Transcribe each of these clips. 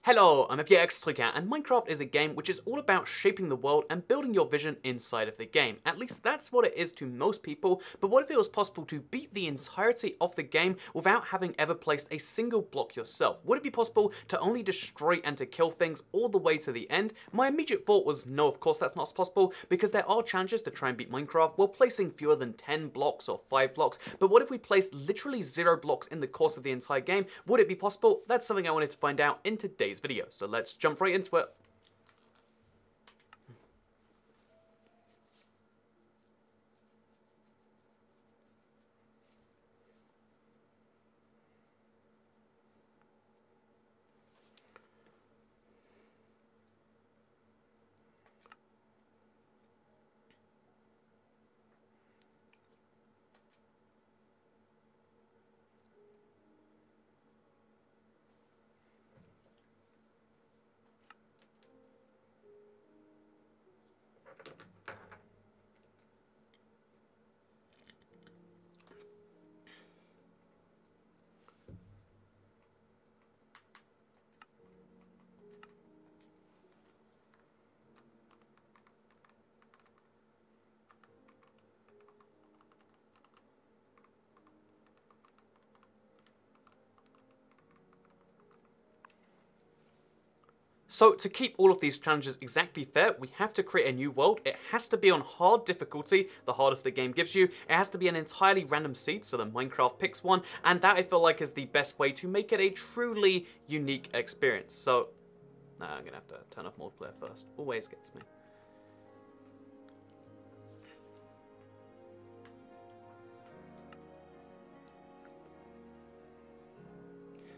Hello, I'm FPX Trigger, and Minecraft is a game which is all about shaping the world and building your vision inside of the game. At least that's what it is to most people, but what if it was possible to beat the entirety of the game without having ever placed a single block yourself? Would it be possible to only destroy and to kill things all the way to the end? My immediate thought was no, of course that's not possible, because there are challenges to try and beat Minecraft while placing fewer than 10 blocks or 5 blocks, but what if we placed literally 0 blocks in the course of the entire game? Would it be possible? That's something I wanted to find out in today's video, so let's jump right into it. So to keep all of these challenges exactly fair, we have to create a new world. It has to be on hard difficulty, the hardest the game gives you. It has to be an entirely random seed, so that Minecraft picks one, and that I feel like is the best way to make it a truly unique experience. So, I'm gonna have to turn off multiplayer first. Always gets me.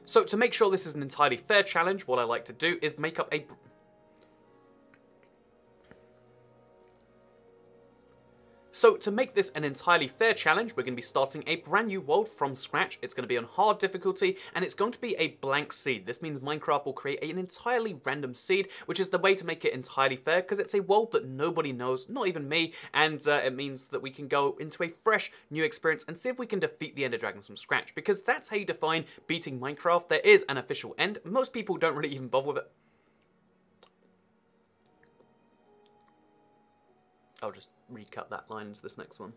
So to make sure this is an entirely fair challenge, what I like to do is make up a... So to make this an entirely fair challenge, we're going to be starting a brand new world from scratch. It's going to be on hard difficulty, and it's going to be a blank seed. This means Minecraft will create an entirely random seed, which is the way to make it entirely fair, because it's a world that nobody knows, not even me, and it means that we can go into a fresh new experience and see if we can defeat the Ender Dragons from scratch, because that's how you define beating Minecraft. There is an official end. Most people don't really even bother with it. I'll just recut that line into this next one.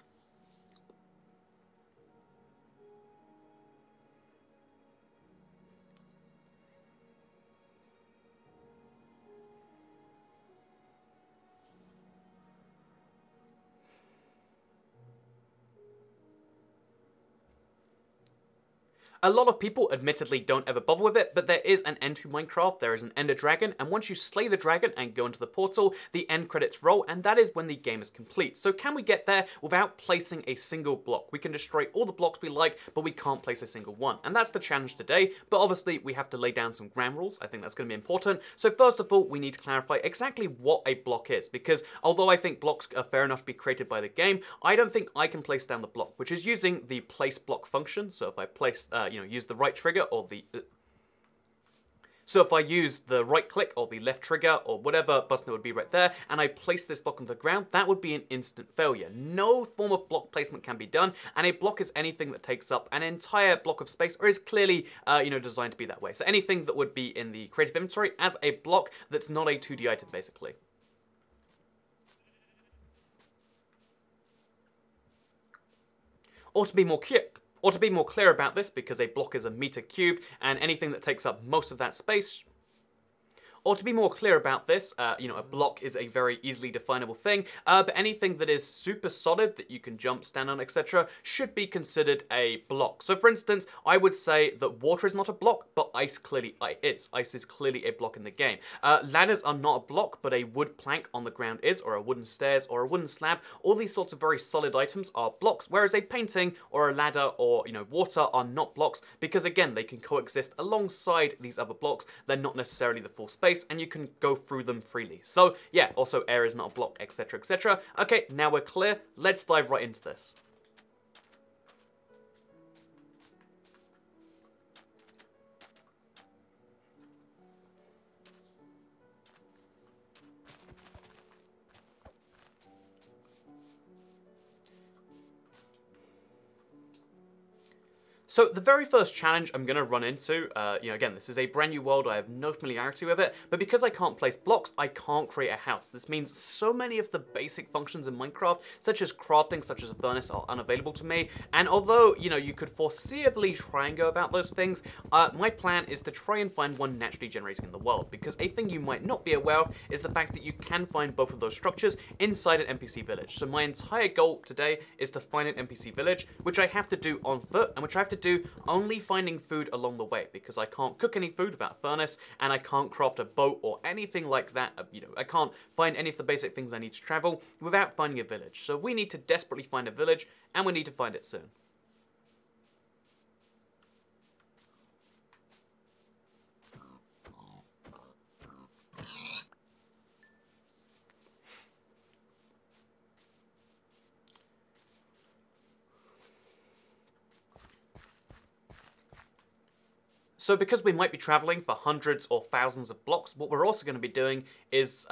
A lot of people admittedly don't ever bother with it, but there is an end to Minecraft. There is an Ender Dragon, and once you slay the dragon and go into the portal, the end credits roll, and that is when the game is complete. So can we get there without placing a single block? We can destroy all the blocks we like, but we can't place a single one. And that's the challenge today, but obviously we have to lay down some ground rules. I think that's going to be important. So first of all, we need to clarify exactly what a block is, because although I think blocks are fair enough to be created by the game, I don't think I can place down the block, which is using the place block function. So if I place, use the right trigger or the... So if I use the right click or the left trigger or whatever button it would be right there, and I place this block on the ground, that would be an instant failure. No form of block placement can be done, and a block is anything that takes up an entire block of space or is clearly, designed to be that way. So anything that would be in the creative inventory as a block that's not a 2D item, basically. Or to be more clear about this, because a block is a meter cubed, and anything that takes up most of that space... Or to be more clear about this, a block is a very easily definable thing, but anything that is super solid that you can jump, stand on, etc. should be considered a block. So for instance, I would say that water is not a block, but ice clearly is. Ice is clearly a block in the game. Ladders are not a block, but a wood plank on the ground is, or a wooden stairs, or a wooden slab. All these sorts of very solid items are blocks, whereas a painting, or a ladder, or, water are not blocks, because again, they can coexist alongside these other blocks. They're not necessarily the full space, and you can go through them freely. So yeah, also air is not a block, etc, etc. Okay, now we're clear. Let's dive right into this. So the very first challenge I'm going to run into, again, this is a brand new world, I have no familiarity with it, but because I can't place blocks, I can't create a house. This means so many of the basic functions in Minecraft, such as crafting, such as a furnace, are unavailable to me, and although, you could foreseeably try and go about those things, my plan is to try and find one naturally generating in the world, because a thing you might not be aware of is the fact that you can find both of those structures inside an NPC village. So my entire goal today is to find an NPC village, which I have to do on foot, and which I have to do only finding food along the way, because I can't cook any food without a furnace, and I can't craft a boat or anything like that. I can't find any of the basic things I need to travel without finding a village. So we need to desperately find a village, and we need to find it soon. So because we might be traveling for hundreds or thousands of blocks, what we're also going to be doing is,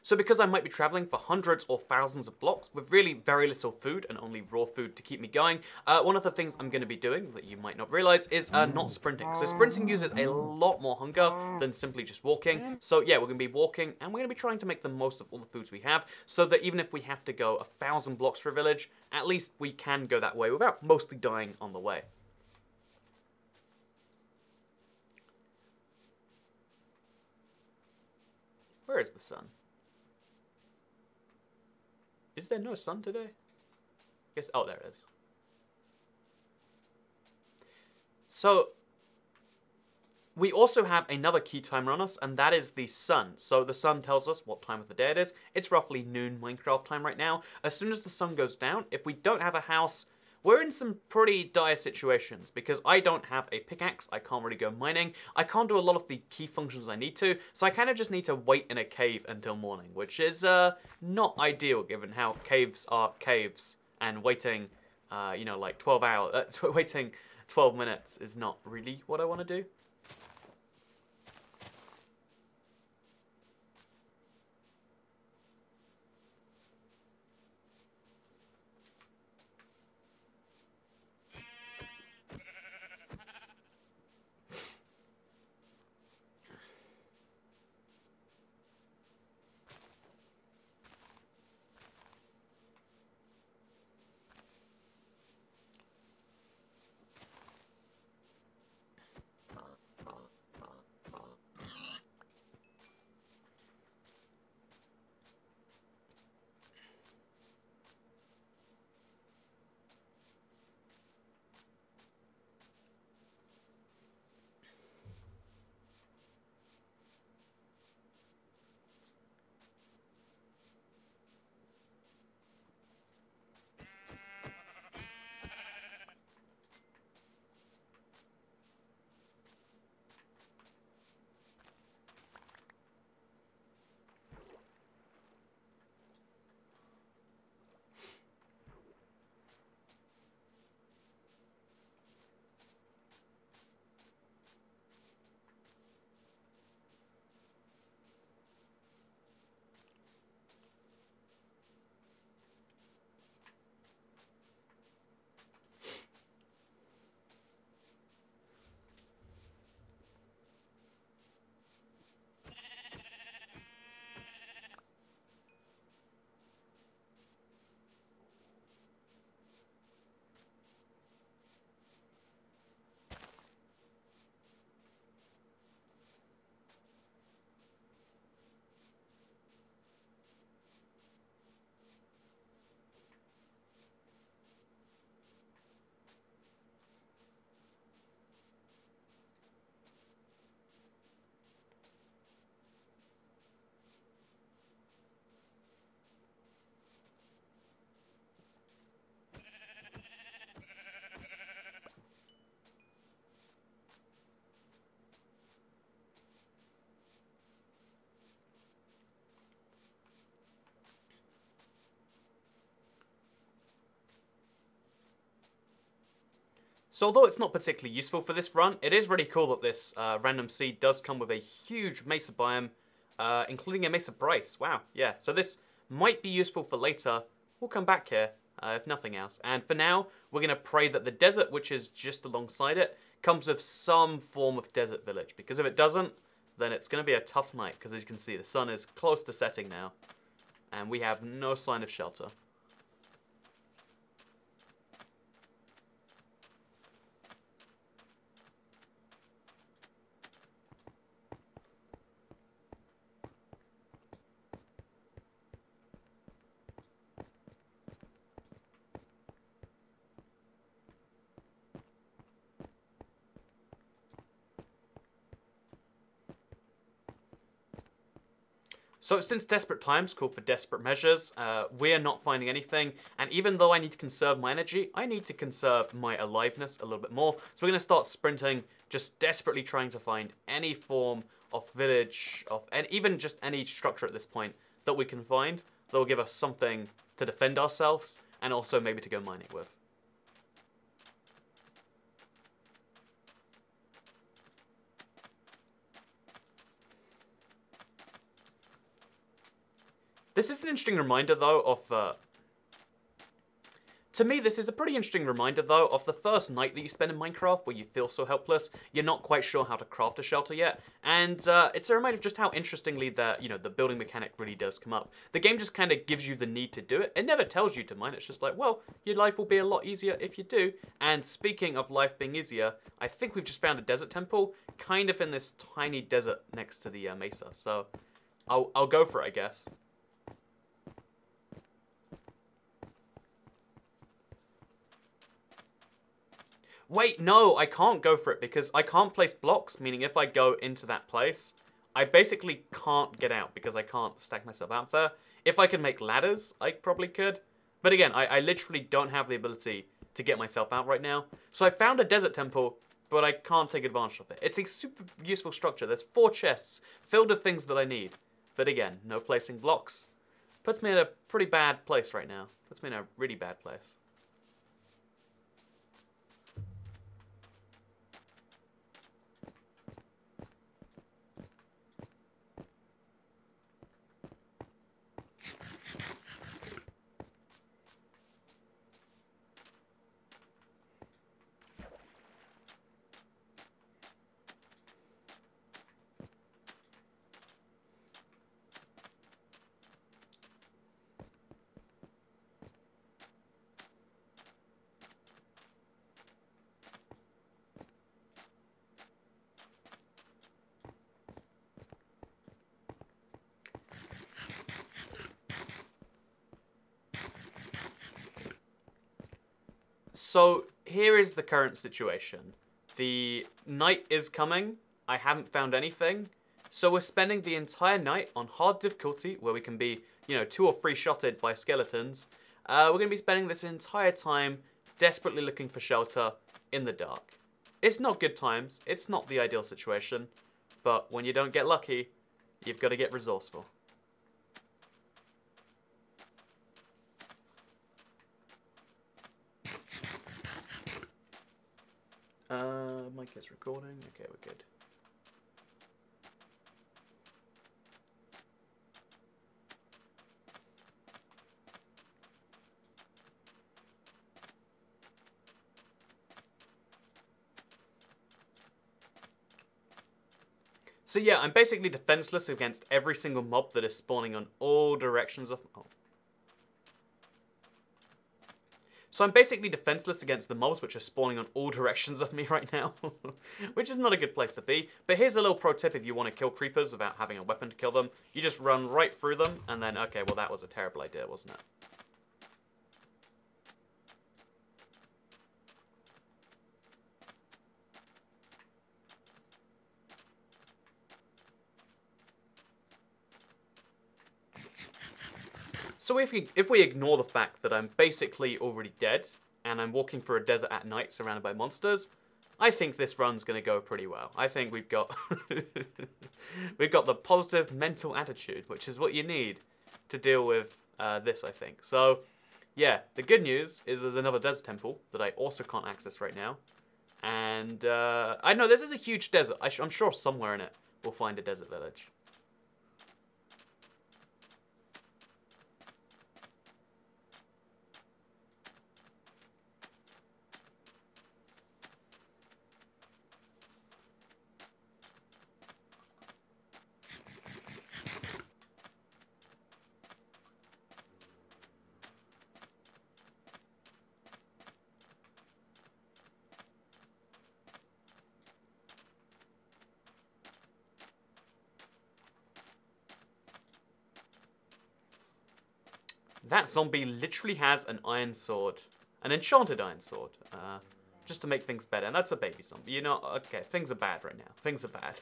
So because I might be traveling for hundreds or thousands of blocks with really very little food and only raw food to keep me going, one of the things I'm going to be doing that you might not realize is not sprinting. So sprinting uses a lot more hunger than simply just walking. So yeah, we're going to be walking, and we're going to be trying to make the most of all the foods we have, so that even if we have to go 1,000 blocks for a village, at least we can go that way without mostly dying on the way. Where is the sun? Is there no sun today? I guess, oh, there it is. So, we also have another key timer on us, and that is the sun. So the sun tells us what time of the day it is. It's roughly noon Minecraft time right now. As soon as the sun goes down, if we don't have a house, we're in some pretty dire situations, because I don't have a pickaxe, I can't really go mining, I can't do a lot of the key functions I need to, so I kind of just need to wait in a cave until morning, which is not ideal given how caves are caves, and waiting, like 12 hours, waiting 12 minutes is not really what I want to do. So although it's not particularly useful for this run, it is really cool that this random seed does come with a huge mesa biome, including a mesa Bryce. Wow, yeah. So this might be useful for later. We'll come back here, if nothing else. And for now, we're going to pray that the desert, which is just alongside it, comes with some form of desert village. Because if it doesn't, then it's going to be a tough night. Because as you can see, the sun is close to setting now. And we have no sign of shelter. So since desperate times call for desperate measures, we're not finding anything. And even though I need to conserve my energy, I need to conserve my aliveness a little bit more. So we're going to start sprinting, just desperately trying to find any form of village, and even just any structure at this point that we can find that will give us something to defend ourselves and also maybe to go mining with. This is an interesting reminder, though, of... to me, this is a pretty interesting reminder, though, of the first night that you spend in Minecraft where you feel so helpless. You're not quite sure how to craft a shelter yet. And it's a reminder of just how interestingly the building mechanic really does come up. The game just kind of gives you the need to do it. It never tells you to mine. It's just like, well, your life will be a lot easier if you do. And speaking of life being easier, I think we've just found a desert temple kind of in this tiny desert next to the mesa. So I'll go for it, I guess. Wait, no, I can't go for it because I can't place blocks, meaning if I go into that place, I basically can't get out because I can't stack myself out there. If I could make ladders, I probably could. But again, I literally don't have the ability to get myself out right now. So I found a desert temple, but I can't take advantage of it. It's a super useful structure. There's 4 chests filled with things that I need. But again, no placing blocks. Puts me in a pretty bad place right now. Puts me in a really bad place. So here is the current situation. The night is coming. I haven't found anything. So we're spending the entire night on hard difficulty where we can be, 2 or 3 shotted by skeletons. We're going to be spending this entire time desperately looking for shelter in the dark. It's not good times. It's not the ideal situation. But when you don't get lucky, you've got to get resourceful. Mic is recording. Okay, we're good. So yeah, I'm basically defenseless against every single mob that is spawning on all directions of... Oh. So I'm basically defenseless against the mobs which are spawning on all directions of me right now. Which is not a good place to be. But here's a little pro tip if you want to kill creepers without having a weapon to kill them. You just run right through them and then, okay, well that was a terrible idea, wasn't it? So if we ignore the fact that I'm basically already dead, and I'm walking through a desert at night surrounded by monsters, I think this run's going to go pretty well. I think we've got we've got the positive mental attitude, which is what you need to deal with this, I think. So, yeah, the good news is there's another desert temple that I also can't access right now. And, I know, this is a huge desert. I'm sure somewhere in it we'll find a desert village. That zombie literally has an iron sword. An enchanted iron sword. Just to make things better. And that's a baby zombie. You know, okay, things are bad right now. Things are bad.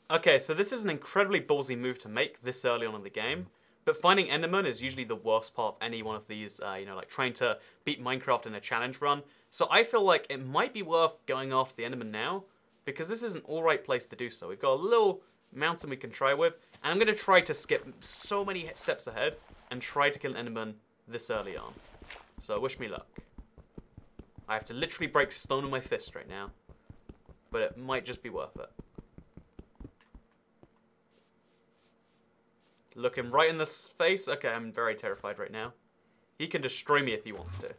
Okay, so this is an incredibly ballsy move to make this early on in the game. But finding Enderman is usually the worst part of any one of these, like trying to beat Minecraft in a challenge run. So I feel like it might be worth going after the Enderman now, because this is an alright place to do so. We've got a little mountain we can try with, and I'm going to try to skip so many steps ahead and try to kill an Enderman this early on. So wish me luck. I have to literally break stone in my fist right now, but it might just be worth it. Look him right in the face. Okay, I'm very terrified right now. He can destroy me if he wants to.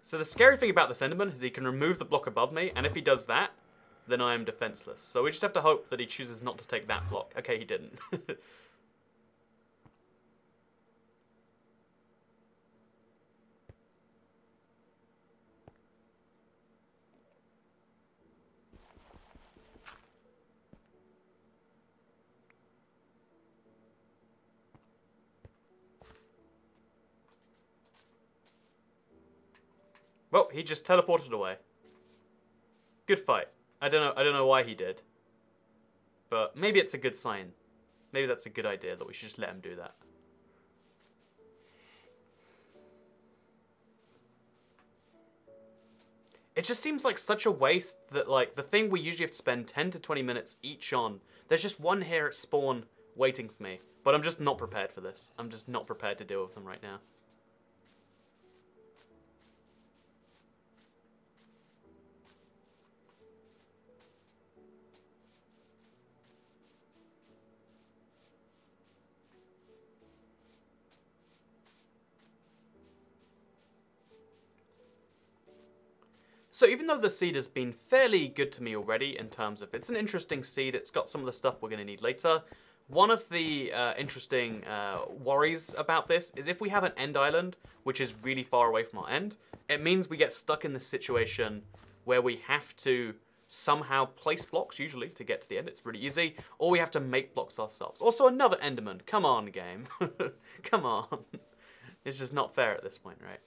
So the scary thing about this Enderman is he can remove the block above me, and if he does that, then I am defenseless. So we just have to hope that he chooses not to take that block. Okay, he didn't. Well, he just teleported away. Good fight. I don't know why he did. But maybe it's a good sign. Maybe that's a good idea that we should just let him do that. It just seems like such a waste that, like, the thing we usually have to spend 10 to 20 minutes each on, there's just one here at spawn waiting for me. But I'm just not prepared for this. I'm just not prepared to deal with them right now. So even though the seed has been fairly good to me already in terms of it's an interesting seed, it's got some of the stuff we're going to need later, one of the interesting worries about this is if we have an end island, which is really far away from our end, it means we get stuck in this situation where we have to somehow place blocks, usually, to get to the end. It's really easy. Or we have to make blocks ourselves. Also, another Enderman. Come on, game. Come on. It's just not fair at this point, right?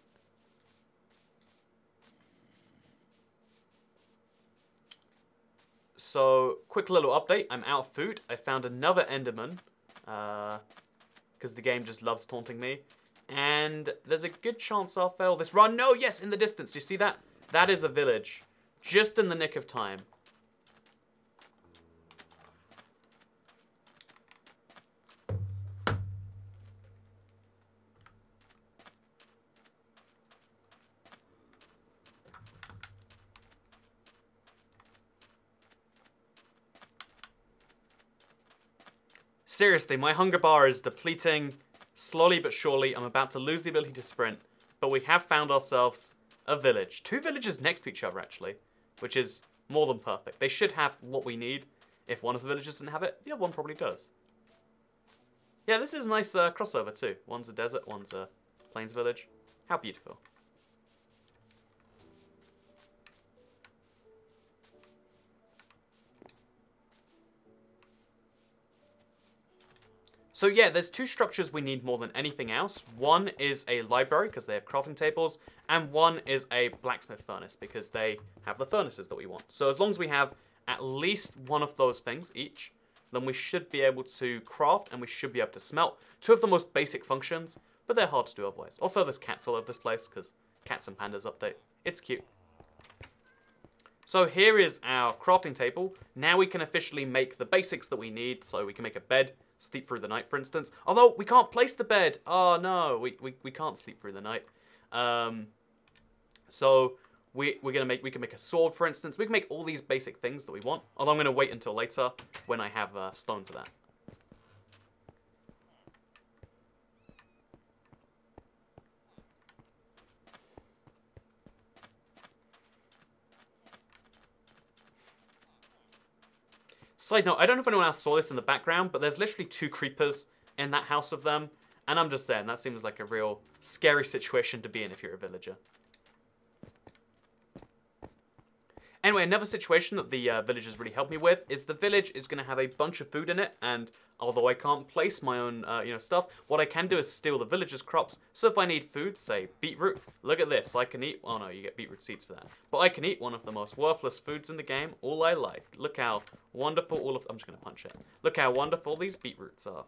So, quick little update. I'm out of food. I found another Enderman. Because the game just loves taunting me. And there's a good chance I'll fail this run. No, yes, in the distance. Do you see that? That is a village. Just in the nick of time. Seriously, my hunger bar is depleting slowly but surely. I'm about to lose the ability to sprint. But we have found ourselves a village. 2 villages next to each other, actually. Which is more than perfect. They should have what we need. If one of the villages doesn't have it, the other one probably does. Yeah, this is a nice crossover too. One's a desert, one's a plains village. How beautiful. So yeah, there's two structures we need more than anything else. One is a library, because they have crafting tables, and one is a blacksmith furnace, because they have the furnaces that we want. So as long as we have at least one of those things each, then we should be able to craft, and we should be able to smelt. Two of the most basic functions, but they're hard to do otherwise. Also, there's cats all over this place, because Cats and Pandas update. It's cute. So here is our crafting table. Now we can officially make the basics that we need, so we can make a bed, sleep through the night, for instance. Although, we can't place the bed. Oh, no. We can't sleep through the night. So, we can make a sword, for instance. We can make all these basic things that we want. Although I'm going to wait until later when I have stone for that. Side note, I don't know if anyone else saw this in the background, but there's literally 2 creepers in that house of them. And I'm just saying, that seems like a real scary situation to be in if you're a villager. Anyway, another situation that the villagers really helped me with is the village is going to have a bunch of food in it, and although I can't place my own stuff, what I can do is steal the villagers' crops. So if I need food, say beetroot, look at this, I can eat, oh no, you get beetroot seeds for that. But I can eat one of the most worthless foods in the game, all I like. Look how wonderful I'm just going to punch it. Look how wonderful these beetroots are.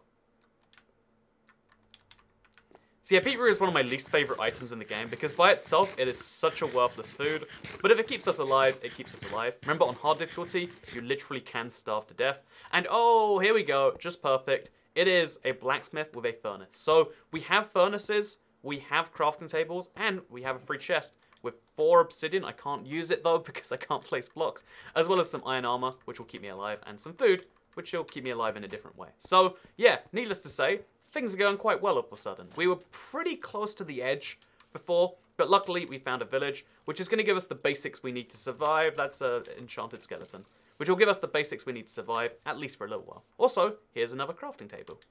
So yeah, beetroot is one of my least favorite items in the game because by itself, it is such a worthless food. But if it keeps us alive, it keeps us alive. Remember, on hard difficulty, you literally can starve to death. And oh, here we go, just perfect. It is a blacksmith with a furnace. So we have furnaces, we have crafting tables, and we have a free chest with 4 obsidian. I can't use it though because I can't place blocks. As well as some iron armor, which will keep me alive, and some food, which will keep me alive in a different way. So yeah, needless to say, things are going quite well all of a sudden. We were pretty close to the edge before, but luckily we found a village, which is going to give us the basics we need to survive. That's an enchanted skeleton, which will give us the basics we need to survive, at least for a little while. Also, here's another crafting table.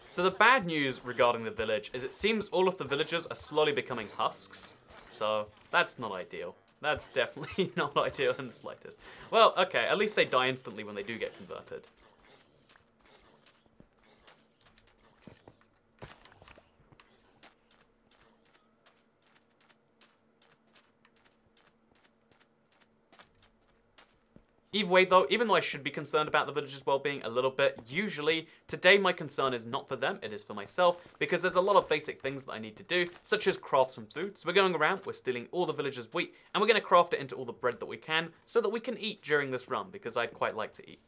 So the bad news regarding the village is it seems all of the villagers are slowly becoming husks. So that's not ideal. That's definitely not ideal in the slightest. Well, okay, at least they die instantly when they do get converted. Either way though, even though I should be concerned about the villagers' well-being a little bit, usually, today my concern is not for them, it is for myself, because there's a lot of basic things that I need to do, such as craft some food. So we're going around, we're stealing all the villagers' wheat, and we're going to craft it into all the bread that we can, so that we can eat during this run, because I'd quite like to eat.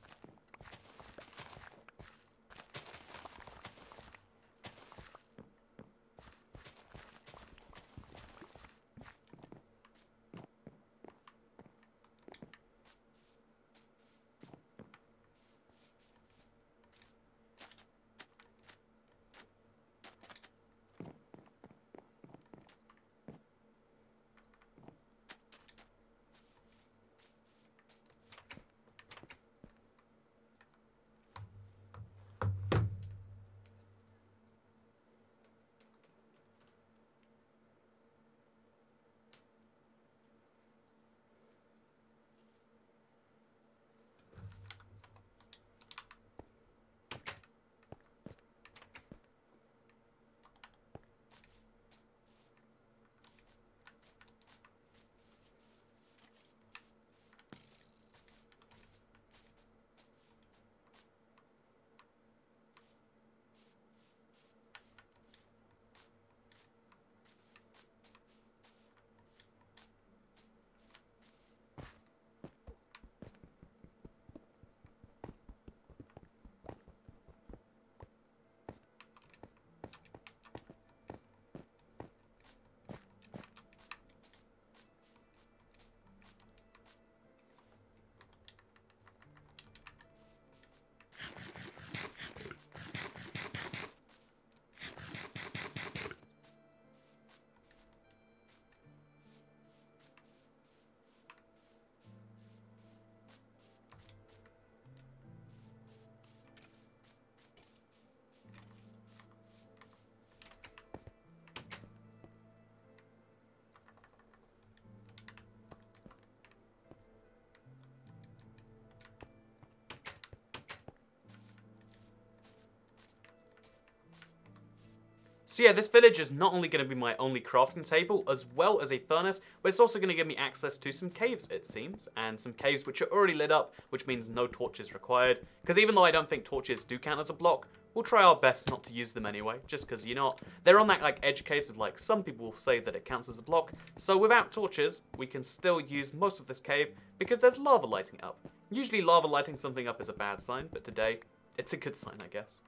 So yeah, this village is not only going to be my only crafting table, as well as a furnace, but it's also going to give me access to some caves, it seems, and some caves which are already lit up, which means no torches required. Because even though I don't think torches do count as a block, we'll try our best not to use them anyway, just because, you know, they're on that like edge case of like, some people will say that it counts as a block. So without torches, we can still use most of this cave, because there's lava lighting up. Usually lava lighting something up is a bad sign, but today, it's a good sign, I guess.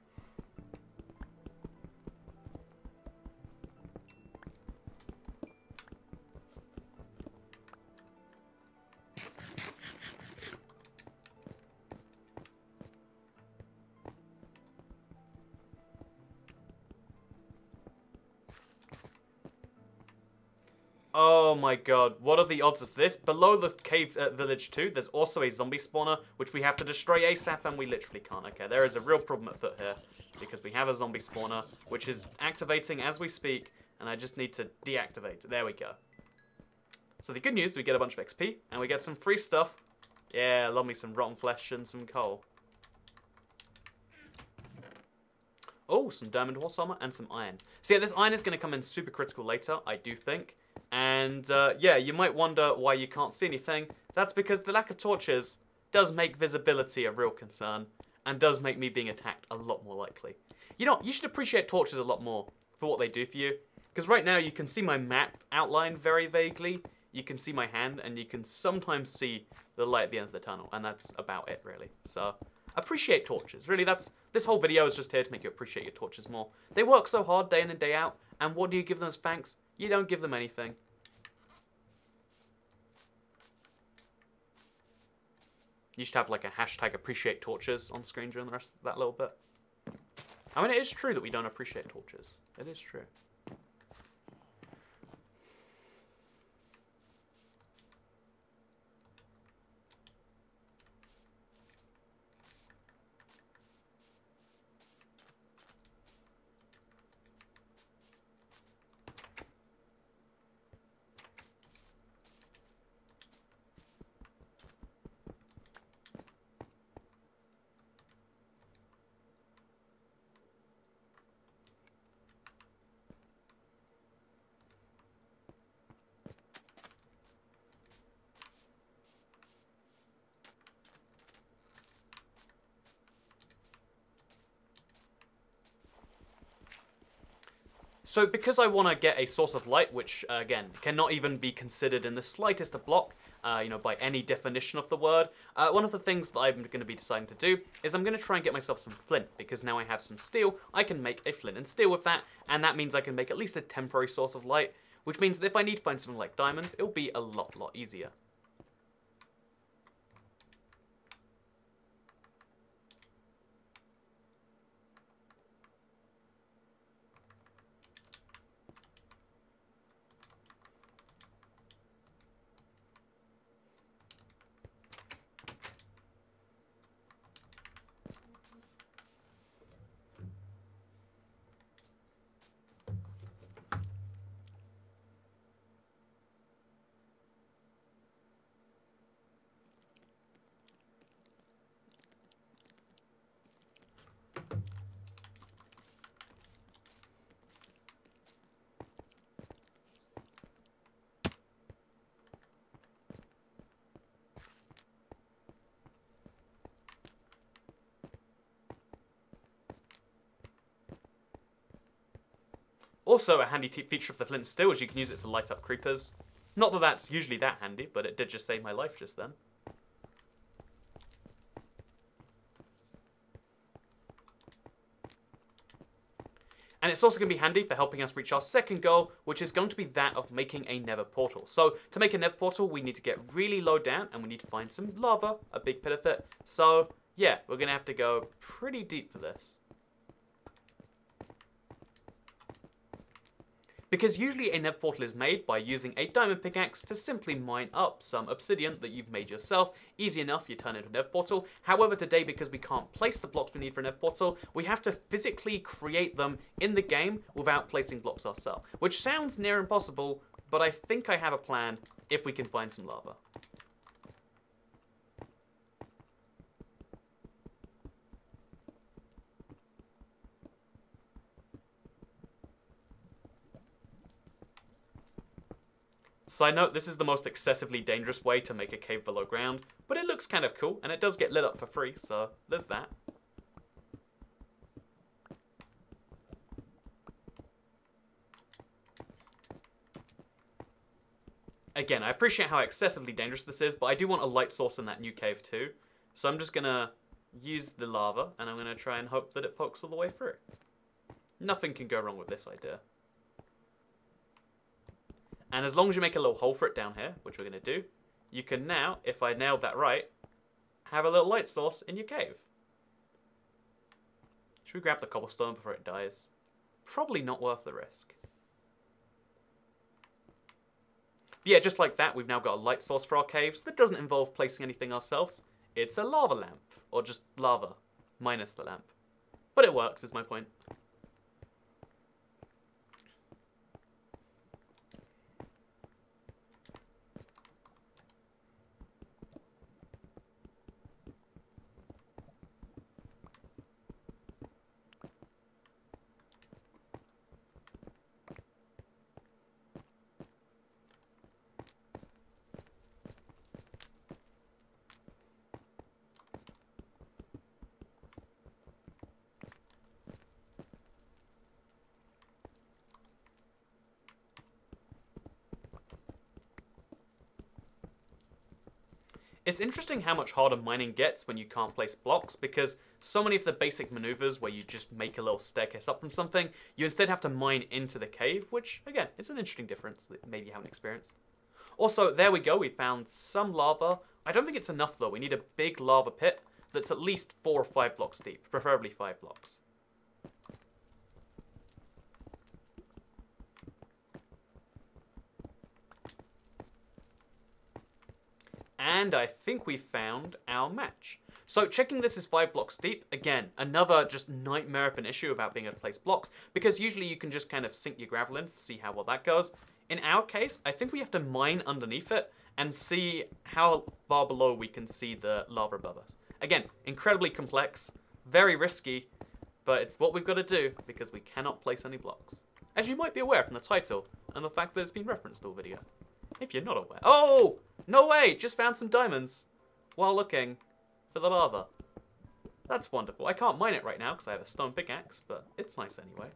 Oh my god, what are the odds of this? Below the cave village 2, there's also a zombie spawner, which we have to destroy ASAP, and we literally can't. Okay, there is a real problem at foot here, because we have a zombie spawner, which is activating as we speak, and I just need to deactivate. There we go. So the good news, we get a bunch of XP, and we get some free stuff. Yeah, love me some rotten flesh and some coal. Oh, some diamond horse armor and some iron. So yeah, this iron is going to come in super critical later, I do think. And yeah, you might wonder why you can't see anything. That's because the lack of torches does make visibility a real concern, and does make me being attacked a lot more likely. You know, you should appreciate torches a lot more for what they do for you. Because right now you can see my map outlined very vaguely. You can see my hand, and you can sometimes see the light at the end of the tunnel, and that's about it, really. So appreciate torches. Really, this whole video is just here to make you appreciate your torches more. They work so hard day in and day out, and what do you give them as thanks? You don't give them anything. You should have like a hashtag appreciate torches on screen during the rest of that little bit. I mean, it is true that we don't appreciate torches. It is true. So because I want to get a source of light, which, again, cannot even be considered in the slightest a block, you know, by any definition of the word, one of the things that I'm going to be deciding to do is I'm going to try and get myself some flint, because now I have some steel, I can make a flint and steel with that, and that means I can make at least a temporary source of light, which means that if I need to find something like diamonds, it'll be a lot easier. Also, a handy feature of the flint and steel is you can use it to light up creepers. Not that that's usually that handy, but it did just save my life just then. And it's also going to be handy for helping us reach our second goal, which is going to be that of making a nether portal. So, to make a nether portal, we need to get really low down, and we need to find some lava, a big pit of it. So, yeah, we're going to have to go pretty deep for this. Because usually a nether portal is made by using a diamond pickaxe to simply mine up some obsidian that you've made yourself. Easy enough, you turn it into a nether portal. However, today, because we can't place the blocks we need for a nether portal, we have to physically create them in the game without placing blocks ourselves. Which sounds near impossible, but I think I have a plan if we can find some lava. Side note, this is the most excessively dangerous way to make a cave below ground, but it looks kind of cool, and it does get lit up for free, so there's that. Again, I appreciate how excessively dangerous this is, but I do want a light source in that new cave too. So I'm just gonna use the lava, and I'm gonna try and hope that it pokes all the way through. Nothing can go wrong with this idea. And as long as you make a little hole for it down here, which we're gonna do, you can now, if I nailed that right, have a little light source in your cave. Should we grab the cobblestone before it dies? Probably not worth the risk. Yeah, just like that, we've now got a light source for our caves that doesn't involve placing anything ourselves. It's a lava lamp, or just lava, minus the lamp. But it works, is my point. It's interesting how much harder mining gets when you can't place blocks, because so many of the basic maneuvers where you just make a little staircase up from something, you instead have to mine into the cave, which, again, it's an interesting difference that maybe you haven't experienced. Also, there we go, we found some lava. I don't think it's enough, though. We need a big lava pit that's at least 4 or 5 blocks deep, preferably 5 blocks. And I think we found our match. So checking this is 5 blocks deep, again, another just nightmare of an issue about being able to place blocks, because usually you can just kind of sink your gravel in, see how well that goes. In our case, I think we have to mine underneath it and see how far below we can see the lava above us. Again, incredibly complex, very risky, but it's what we've got to do because we cannot place any blocks. As you might be aware from the title and the fact that it's been referenced all video. If you're not aware. Oh! No way! Just found some diamonds while looking for the lava. That's wonderful. I can't mine it right now because I have a stone pickaxe, but it's nice anyway.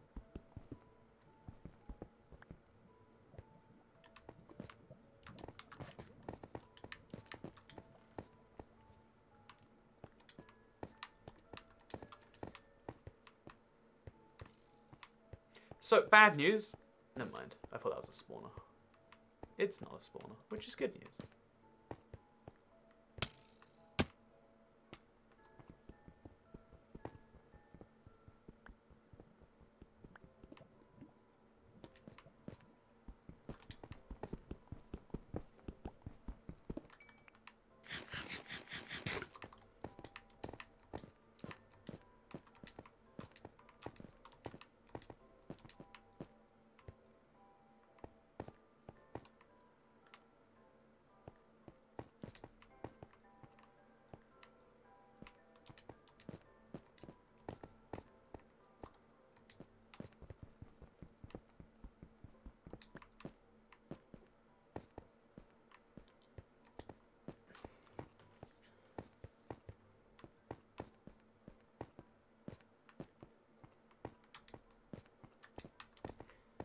So, bad news. Never mind. I thought that was a spawner. It's not a spawner, which is good news.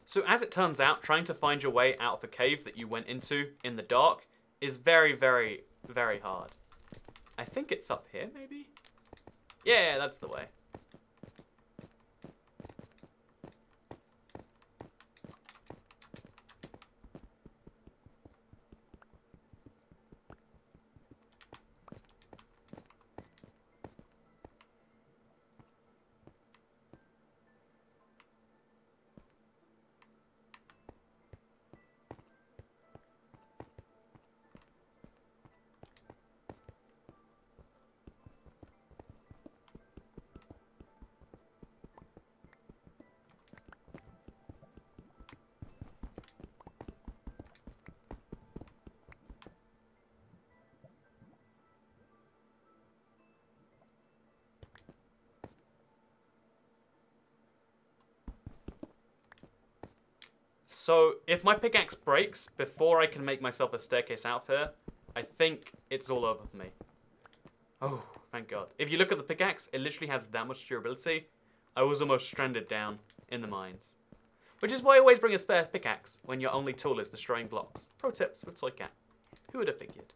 So as it turns out, trying to find your way out of the cave that you went into in the dark is very, very, very hard. I think it's up here, maybe? Yeah, that's the way. So, if my pickaxe breaks before I can make myself a staircase out of here, I think it's all over for me. Oh, thank God. If you look at the pickaxe, it literally has that much durability. I was almost stranded down in the mines. Which is why I always bring a spare pickaxe when your only tool is destroying blocks. Pro tips with Toycat. Who would have figured?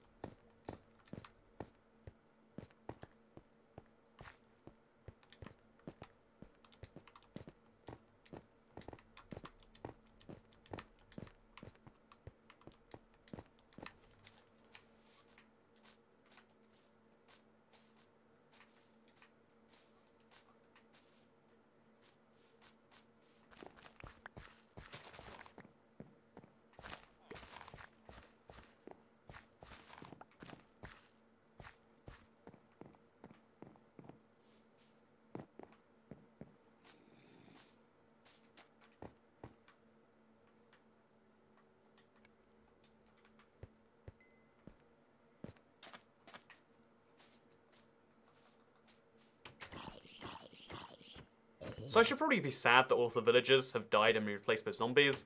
So I should probably be sad that all of the villagers have died and been replaced with zombies.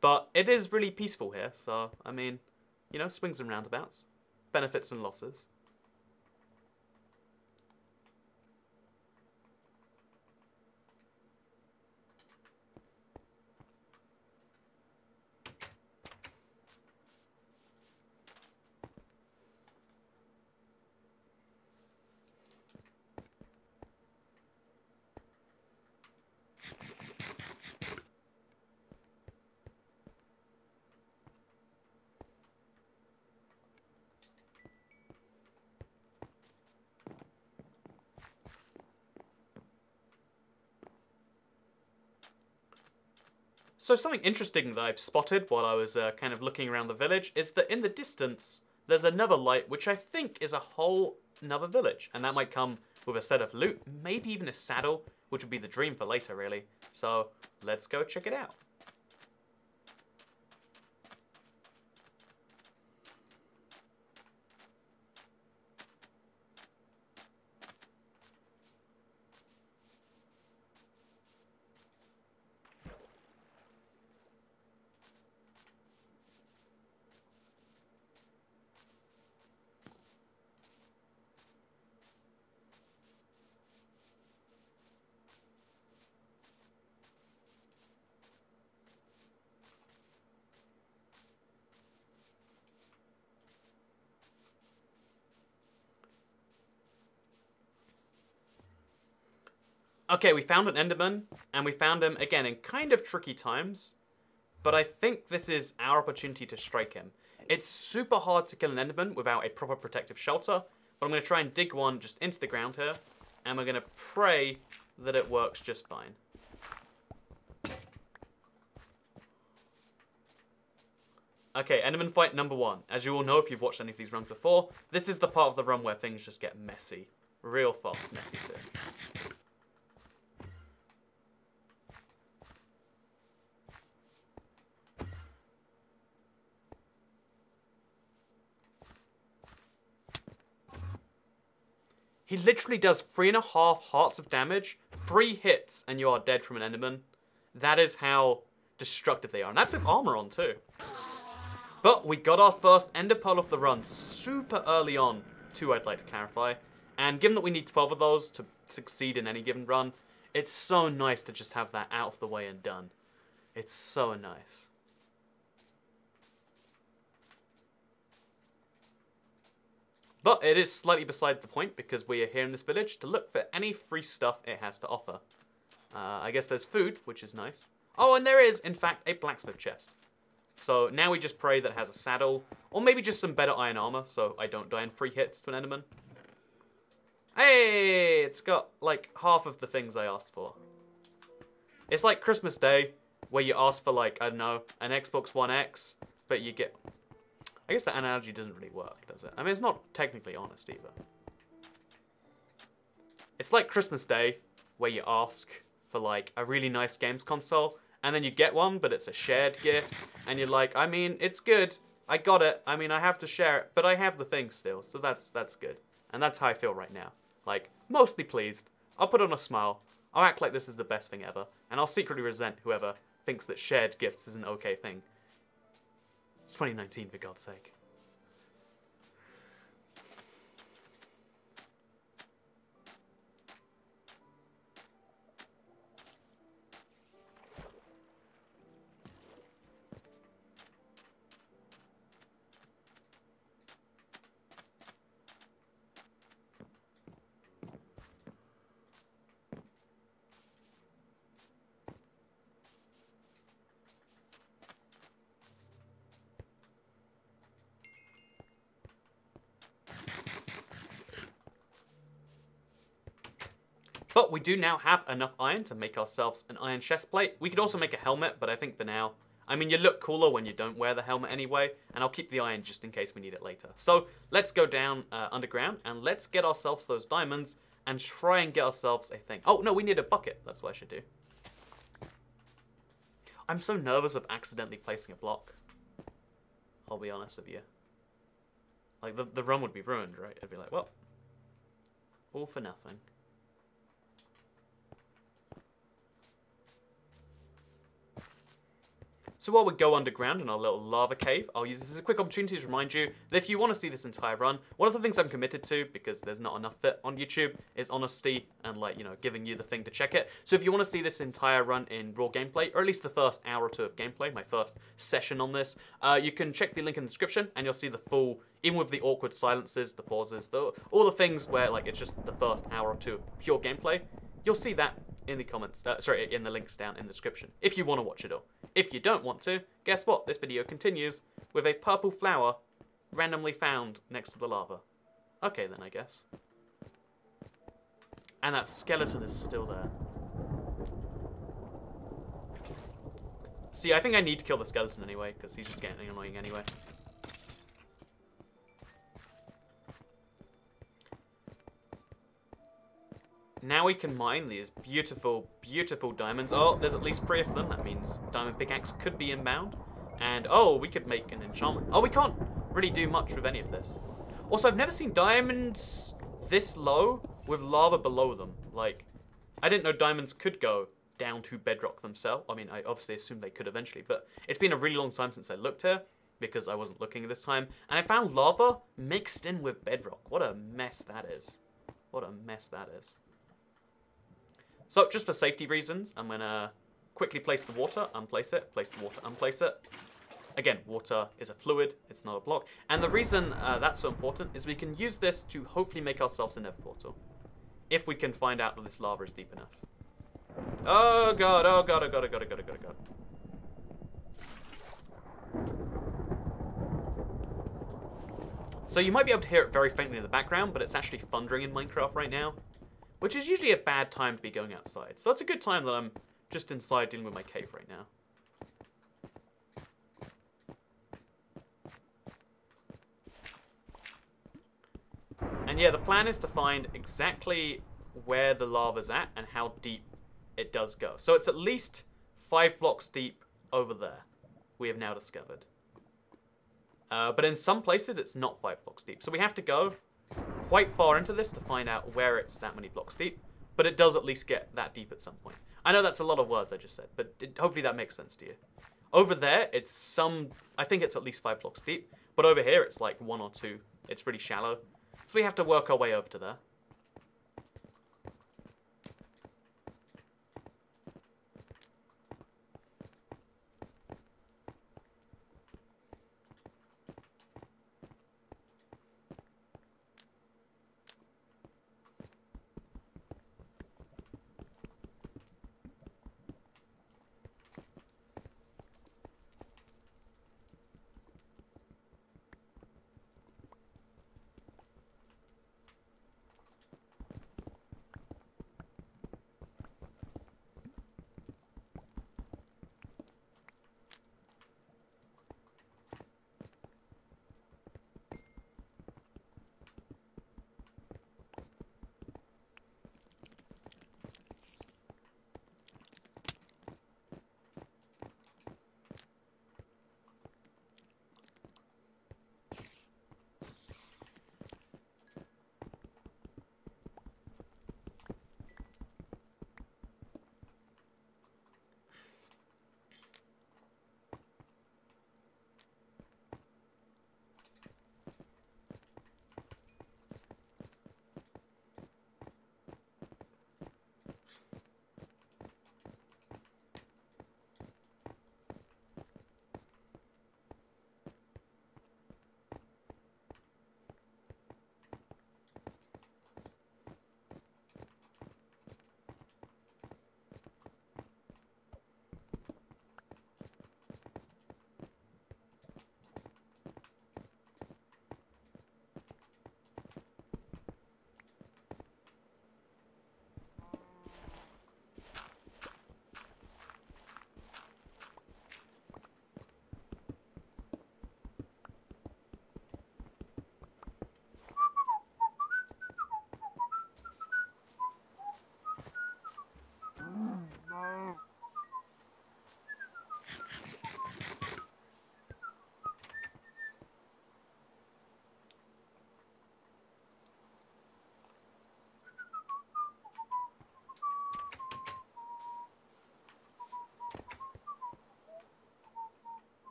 But it is really peaceful here, so, I mean, you know, swings and roundabouts. Benefits and losses. So something interesting that I've spotted while I was kind of looking around the village is that in the distance, there's another light, which I think is a whole another village. And that might come with a set of loot, maybe even a saddle, which would be the dream for later, really. So let's go check it out. Okay, we found an Enderman, and we found him, again, in kind of tricky times. But I think this is our opportunity to strike him. It's super hard to kill an Enderman without a proper protective shelter. But I'm going to try and dig one just into the ground here. And we're going to pray that it works just fine. Okay, Enderman fight number 1. As you all know if you've watched any of these runs before, this is the part of the run where things just get messy. Real fast messy too. He literally does 3.5 hearts of damage, 3 hits, and you are dead from an Enderman. That is how destructive they are. And that's with armor on too. But we got our first Ender Pearl of the run super early on, too, I'd like to clarify. And given that we need 12 of those to succeed in any given run, it's so nice to just have that out of the way and done. It's so nice. But it is slightly beside the point because we are here in this village to look for any free stuff it has to offer. I guess there's food, which is nice. Oh, and there is, in fact, a blacksmith chest. So now we just pray that it has a saddle, or maybe just some better iron armor so I don't die in 3 hits to an Enderman. Hey, it's got like half of the things I asked for. It's like Christmas Day, where you ask for like, I don't know, an Xbox One X, but you get... I guess that analogy doesn't really work, does it? I mean, it's not technically honest either. It's like Christmas Day, where you ask for like a really nice games console, and then you get one, but it's a shared gift, and you're like, I mean, it's good. I got it. I mean, I have to share it, but I have the thing still, so that's good. And that's how I feel right now. Like, mostly pleased. I'll put on a smile. I'll act like this is the best thing ever, and I'll secretly resent whoever thinks that shared gifts is an okay thing. It's 2019, for God's sake. But we do now have enough iron to make ourselves an iron chest plate. We could also make a helmet, but I think for now... I mean, you look cooler when you don't wear the helmet anyway, and I'll keep the iron just in case we need it later. So, let's go down underground, and let's get ourselves those diamonds, and try and get ourselves a thing. Oh, no, we need a bucket. That's what I should do. I'm so nervous of accidentally placing a block. I'll be honest with you. Like, the run would be ruined, right? It'd be like, well, all for nothing. So while we go underground in our little lava cave, I'll use this as a quick opportunity to remind you that if you want to see this entire run, one of the things I'm committed to, because there's not enough of it on YouTube, is honesty and, like, you know, giving you the thing to check it. So if you want to see this entire run in raw gameplay, or at least the first hour or two of gameplay, my first session on this, you can check the link in the description and you'll see the full, even with the awkward silences, the pauses, all the things where, like, it's just the first hour or two of pure gameplay. You'll see that in the comments, in the links down in the description, if you want to watch it all. If you don't want to, guess what? This video continues with a purple flower randomly found next to the lava. Okay then, I guess. And that skeleton is still there. See, I think I need to kill the skeleton anyway, because he's just getting annoying anyway. Now we can mine these beautiful, beautiful diamonds. Oh, there's at least 3 of them. That means diamond pickaxe could be inbound. And, oh, we could make an enchantment. Oh, we can't really do much with any of this. Also, I've never seen diamonds this low with lava below them. Like, I didn't know diamonds could go down to bedrock themselves. I mean, I obviously assumed they could eventually, but it's been a really long time since I looked here because I wasn't looking this time. And I found lava mixed in with bedrock. What a mess that is. What a mess that is. So, just for safety reasons, I'm going to quickly place the water, unplace it, place the water, unplace it. Again, water is a fluid, it's not a block. And the reason that's so important is we can use this to hopefully make ourselves a nether portal. If we can find out that this lava is deep enough. Oh god, oh god, oh god, oh god, oh god, oh god, oh god. So you might be able to hear it very faintly in the background, but it's actually thundering in Minecraft right now. Which is usually a bad time to be going outside. So it's a good time that I'm just inside dealing with my cave right now. And yeah, the plan is to find exactly where the lava's at and how deep it does go. So it's at least 5 blocks deep over there, we have now discovered. But in some places, it's not 5 blocks deep. So we have to go quite far into this to find out where it's that many blocks deep, but it does at least get that deep at some point. I know that's a lot of words I just said, but hopefully that makes sense to you. Over there, it's I think it's at least 5 blocks deep, but over here it's like 1 or 2. It's pretty shallow, so we have to work our way over to there.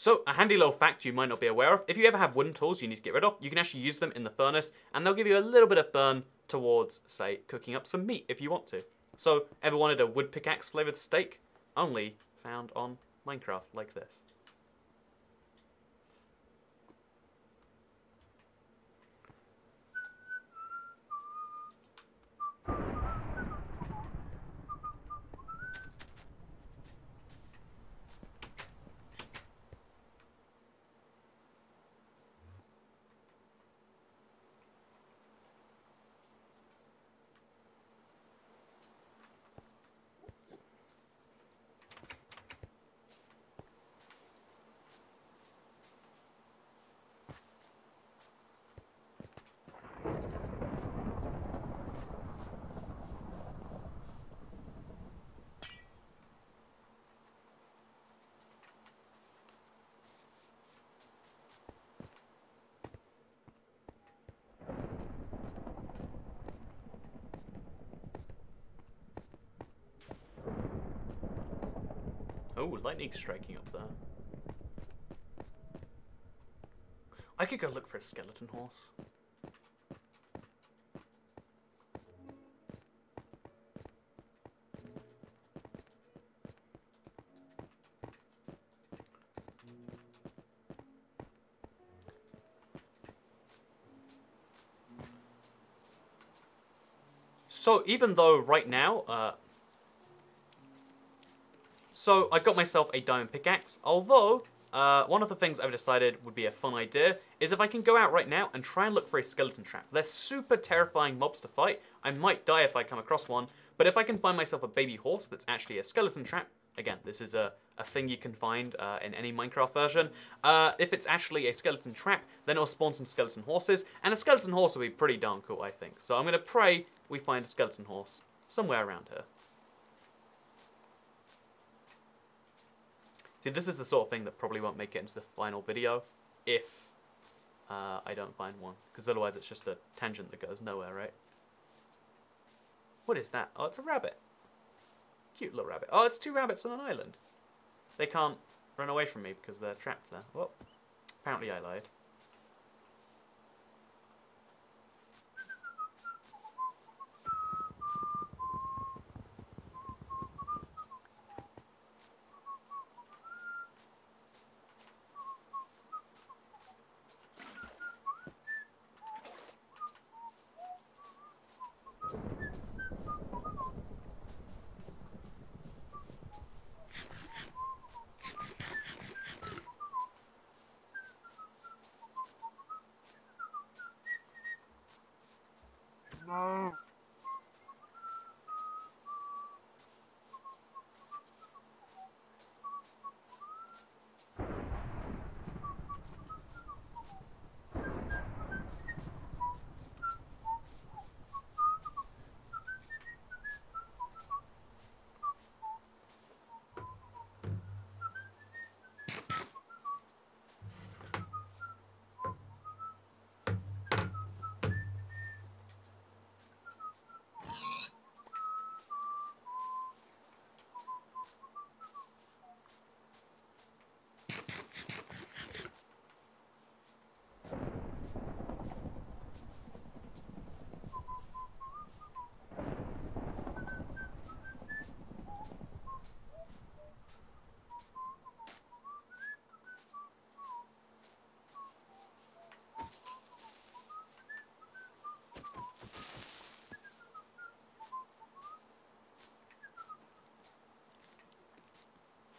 So, a handy little fact you might not be aware of, if you ever have wooden tools you need to get rid of, you can actually use them in the furnace, and they'll give you a little bit of burn towards, say, cooking up some meat if you want to. So, ever wanted a wood pickaxe flavoured steak? Only found on Minecraft, like this. Oh, lightning striking up there. I could go look for a skeleton horse. So even though right now, so I got myself a diamond pickaxe, although one of the things I've decided would be a fun idea is if I can go out right now and try and look for a skeleton trap. They're super terrifying mobs to fight. I might die if I come across one, but if I can find myself a baby horse that's actually a skeleton trap, again, this is a thing you can find in any Minecraft version. If it's actually a skeleton trap, then it'll spawn some skeleton horses, and a skeleton horse will be pretty darn cool, I think. So I'm going to pray we find a skeleton horse somewhere around here. See, this is the sort of thing that probably won't make it into the final video if I don't find one, because otherwise it's just a tangent that goes nowhere, right? What is that? Oh, it's a rabbit. Cute little rabbit. Oh, it's two rabbits on an island. They can't run away from me because they're trapped there. Well, apparently I lied. No.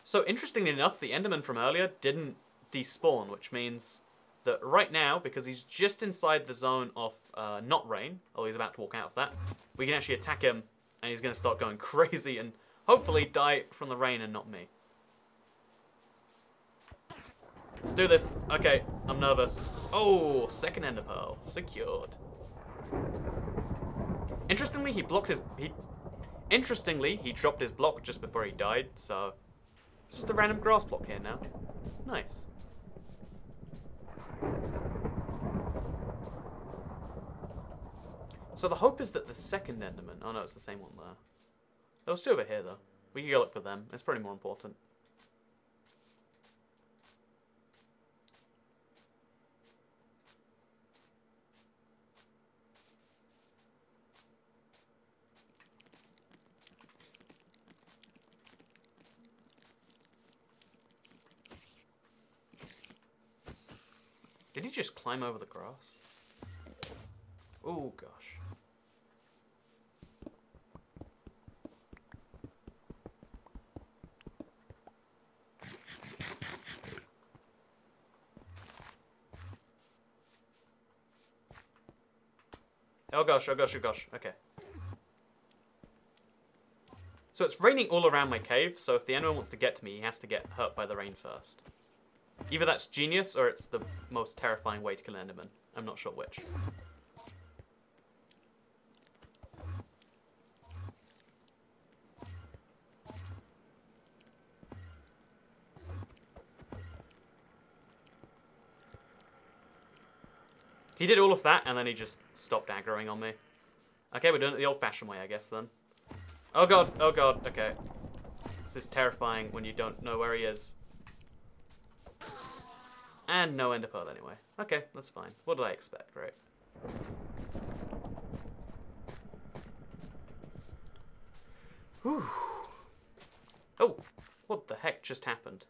So, interestingly enough, the Enderman from earlier didn't despawn, which means that right now, because he's just inside the zone of not rain, or he's about to walk out of that, we can actually attack him, and he's going to start going crazy and hopefully die from the rain and not me. Let's do this. Okay, I'm nervous. Oh, second ender pearl. Secured. Interestingly, he blocked his... Interestingly, he dropped his block just before he died, so... It's just a random grass block here now. Nice. So the hope is that the second Enderman... Oh no, it's the same one there. There was two over here, though. We can go look for them. It's pretty more important. Did he just climb over the grass? Oh, gosh. Oh gosh, oh gosh, oh gosh. Okay. So it's raining all around my cave, so if the Enderman wants to get to me, he has to get hurt by the rain first. Either that's genius, or it's the most terrifying way to kill an Enderman. I'm not sure which. He did all of that, and then he just stopped aggroing on me. Okay, we're doing it the old-fashioned way, I guess, then. Oh god, okay. This is terrifying when you don't know where he is. And no ender pearl anyway. Okay, that's fine. What did I expect, right? Whew. Oh, what the heck just happened?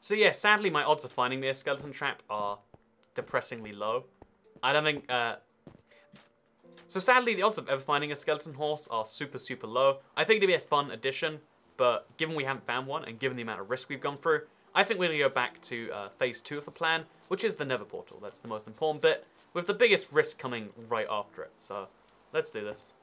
So yeah, sadly my odds of finding me a skeleton trap are depressingly low. I don't think, So sadly the odds of ever finding a skeleton horse are super, super low. I think it'd be a fun addition, but given we haven't found one, and given the amount of risk we've gone through, I think we're going to go back to phase 2 of the plan, which is the Nether Portal. That's the most important bit, with the biggest risk coming right after it. So, let's do this.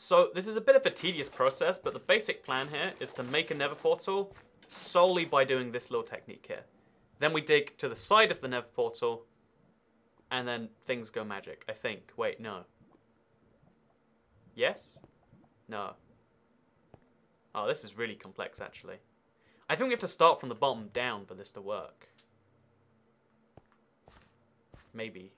So this is a bit of a tedious process, but the basic plan here is to make a Nether Portal solely by doing this little technique here. Then we dig to the side of the Nether Portal, and then things go magic, I think. Wait, no. Yes? No. Oh, this is really complex, actually. I think we have to start from the bottom down for this to work. Maybe.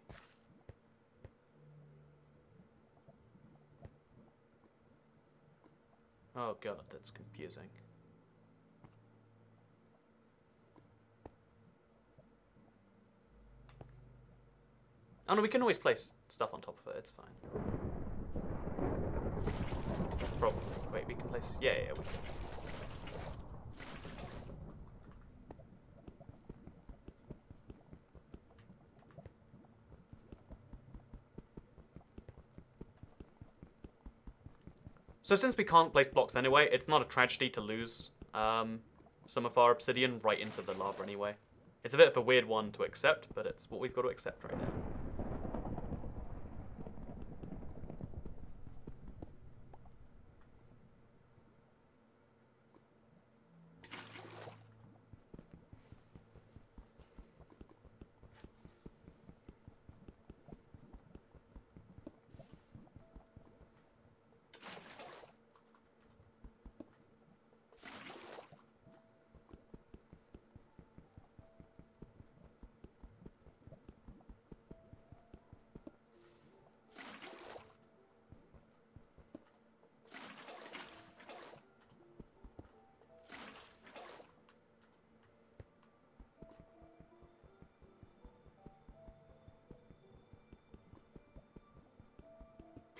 Oh god, that's confusing. Oh no, we can always place stuff on top of it, it's fine. Probably. Wait, we can place... Yeah, we can. So since we can't place blocks anyway, it's not a tragedy to lose some of our obsidian right into the lava anyway. It's a bit of a weird one to accept, but it's what we've got to accept right now.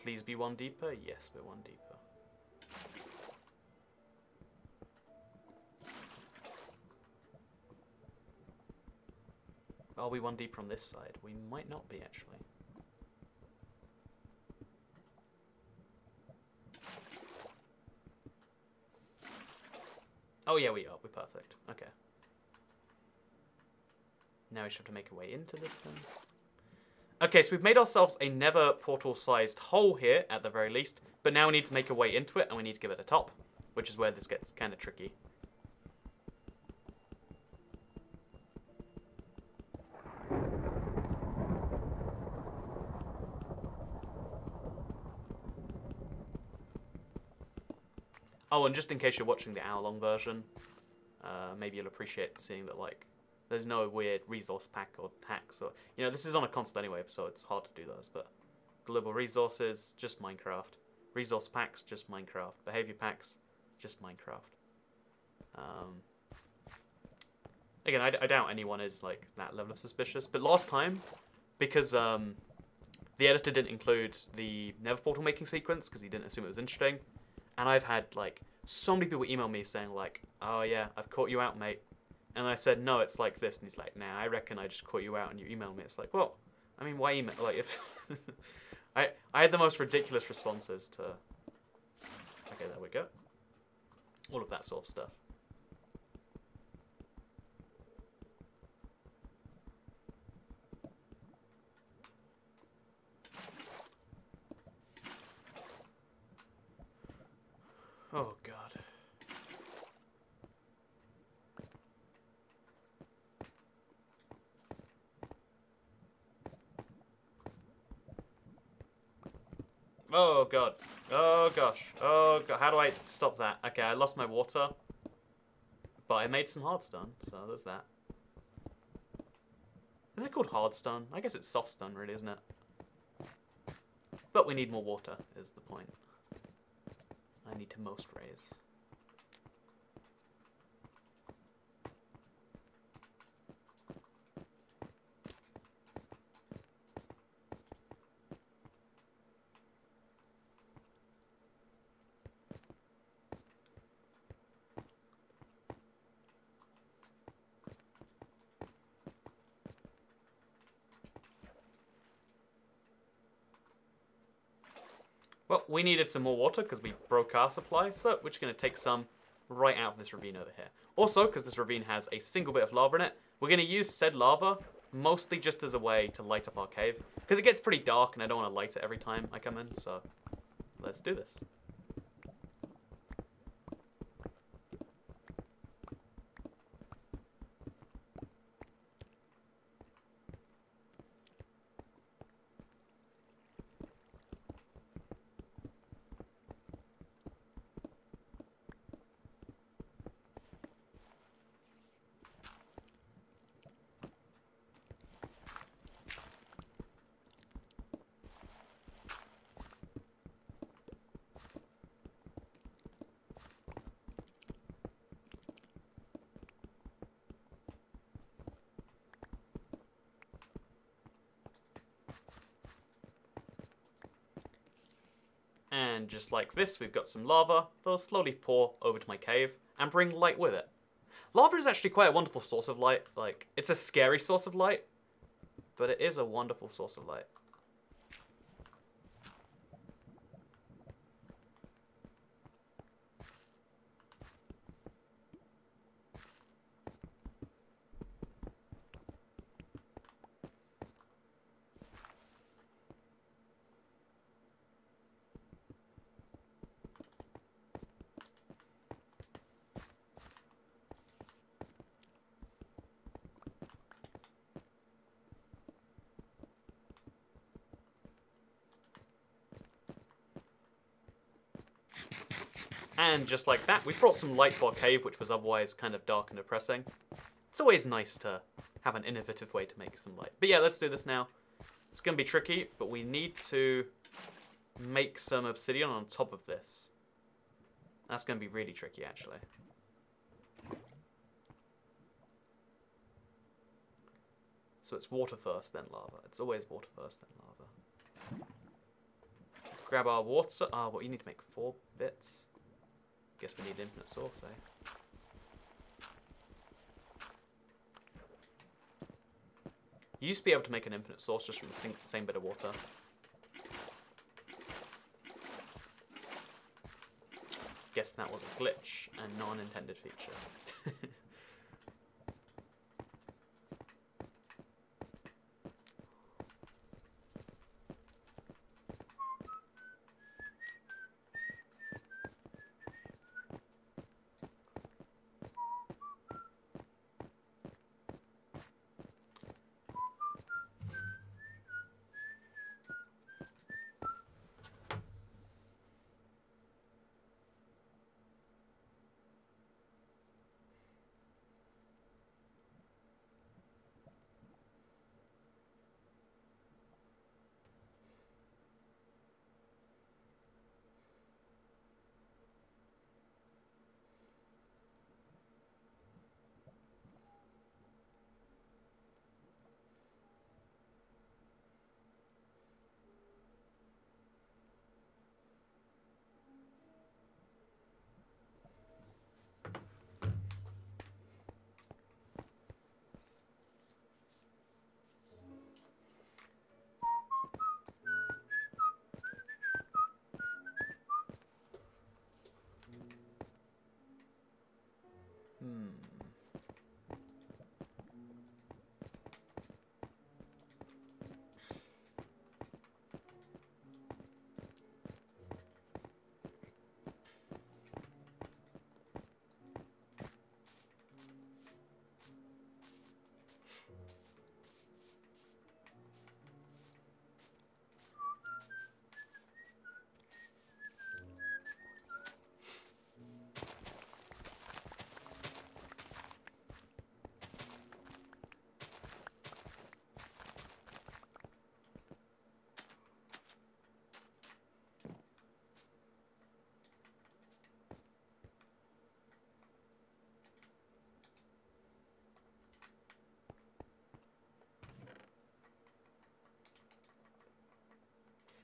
Please be one deeper. Yes, we're one deeper. Are we one deeper on this side? We might not be, actually. Oh yeah, we are. We're perfect. Okay. Now we just have to make a way into this one. Okay, so we've made ourselves a nether portal-sized hole here, at the very least. But now we need to make a way into it, and we need to give it a top. Which is where this gets kind of tricky. Oh, and just in case you're watching the hour-long version, maybe you'll appreciate seeing that, like, there's no weird resource pack or hacks. Or, you know, this is on a console anyway, so it's hard to do those. But global resources, just Minecraft. Resource packs, just Minecraft. Behavior packs, just Minecraft. Again, I doubt anyone is, like, that level of suspicious. But last time, because the editor didn't include the Nether portal making sequence, because he didn't assume it was interesting, and I've had, like, so many people email me saying, like, oh, yeah, I've caught you out, mate. And I said, no, it's like this. And he's like, nah, I reckon I just caught you out and you emailed me. It's like, well, I mean, why email? Like, if I had the most ridiculous responses to... Okay, there we go. All of that sort of stuff. Oh, God. Oh, God. Oh, gosh. Oh, God. How do I stop that? Okay, I lost my water. But I made some hardstone, so there's that. Is it called hardstone? I guess it's softstone, really, isn't it? But we need more water, is the point. I need to most raise. Well, we needed some more water because we broke our supply, so we're just going to take some right out of this ravine over here. Also, because this ravine has a single bit of lava in it, we're going to use said lava mostly just as a way to light up our cave. Because it gets pretty dark and I don't want to light it every time I come in, so let's do this. And just like this, we've got some lava that'll slowly pour over to my cave and bring light with it. Lava is actually quite a wonderful source of light. Like, it's a scary source of light, but it is a wonderful source of light. And just like that, we brought some light to our cave, which was otherwise kind of dark and depressing. It's always nice to have an innovative way to make some light. But yeah, let's do this now. It's going to be tricky, but we need to make some obsidian on top of this. That's going to be really tricky, actually. So it's water first, then lava. It's always water first, then lava. grab our water. Oh, well, you need to make 4 bits. Guess we need infinite source, eh? You used to be able to make an infinite source just from the same bit of water. Guess that was a glitch and not an intended feature.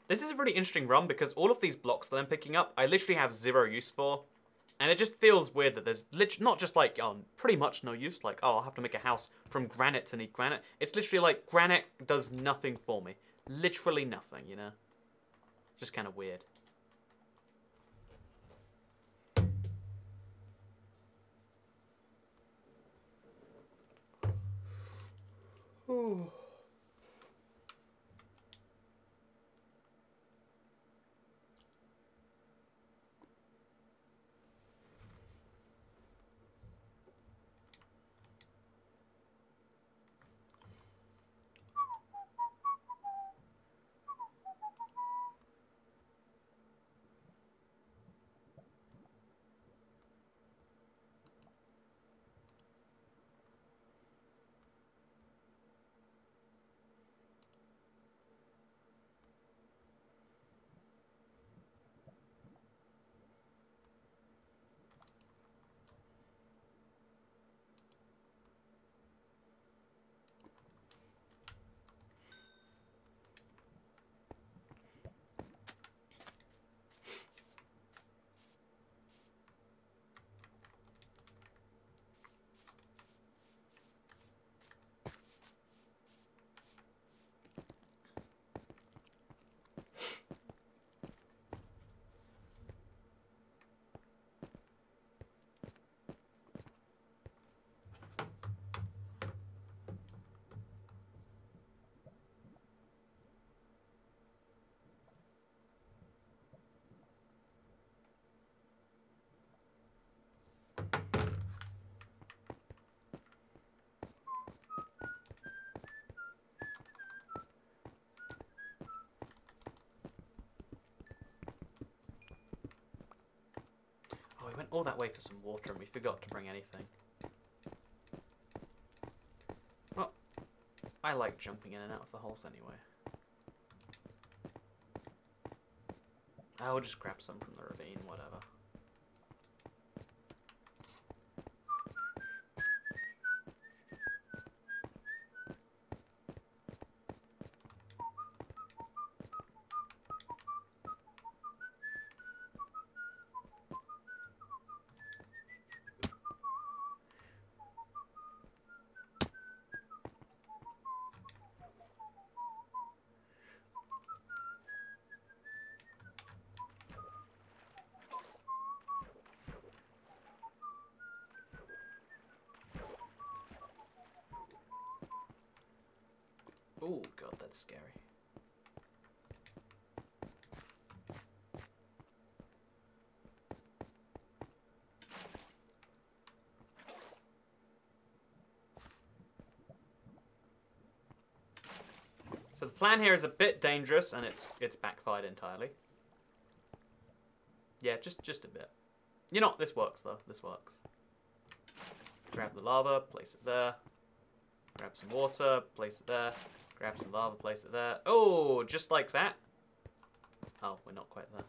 This is a really interesting run because all of these blocks that I'm picking up, I literally have 0 use for. And it just feels weird that there's not just like, pretty much no use. Like, oh, I'll have to make a house from granite to need granite. It's literally like, granite does nothing for me. Literally nothing, you know? Just kind of weird. Oh. We went all that way for some water and we forgot to bring anything. Well, I like jumping in and out of the holes anyway. I'll just grab some from the ravine, whatever. Oh god, that's scary. So the plan here is a bit dangerous, and it's backfired entirely. Yeah, just a bit. You know, this works though. This works. Grab the lava, place it there. Grab some water, place it there. Grab some lava, place it there. Oh, just like that. Oh, we're not quite there.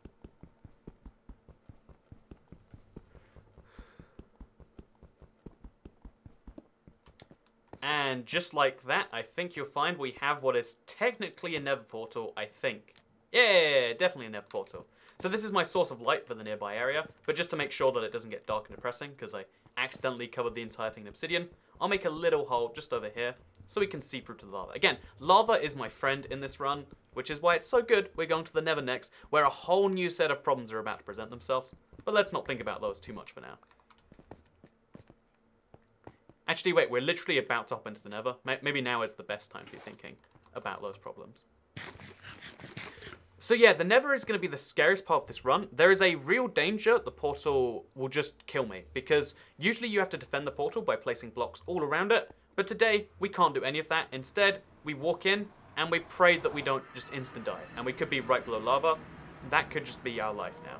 And just like that, I think you'll find we have what is technically a nether portal, I think. Yeah, definitely a nether portal. So this is my source of light for the nearby area, but just to make sure that it doesn't get dark and depressing, because I accidentally covered the entire thing in obsidian, I'll make a little hole just over here, so we can see through to the lava. Again, lava is my friend in this run, which is why it's so good we're going to the nether next, where a whole new set of problems are about to present themselves. But let's not think about those too much for now. Actually, wait, we're literally about to hop into the nether. Maybe now is the best time to be thinking about those problems. So yeah, the nether is going to be the scariest part of this run. There is a real danger the portal will just kill me, because usually you have to defend the portal by placing blocks all around it, but today we can't do any of that. Instead, we walk in and we pray that we don't just instant die, and we could be right below lava. That could just be our life now.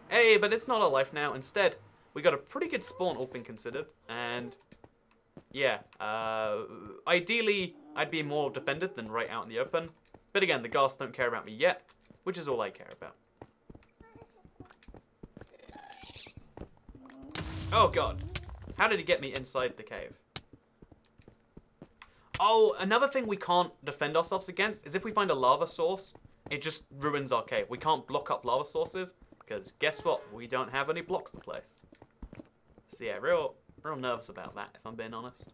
Hey, but it's not our life now. Instead, we got a pretty good spawn, all things considered, and yeah, ideally, I'd be more defended than right out in the open. But again, the ghasts don't care about me yet, which is all I care about. Oh god. How did he get me inside the cave? Oh, another thing we can't defend ourselves against is if we find a lava source, it just ruins our cave. We can't block up lava sources, because guess what? We don't have any blocks to place. So yeah, real nervous about that, if I'm being honest.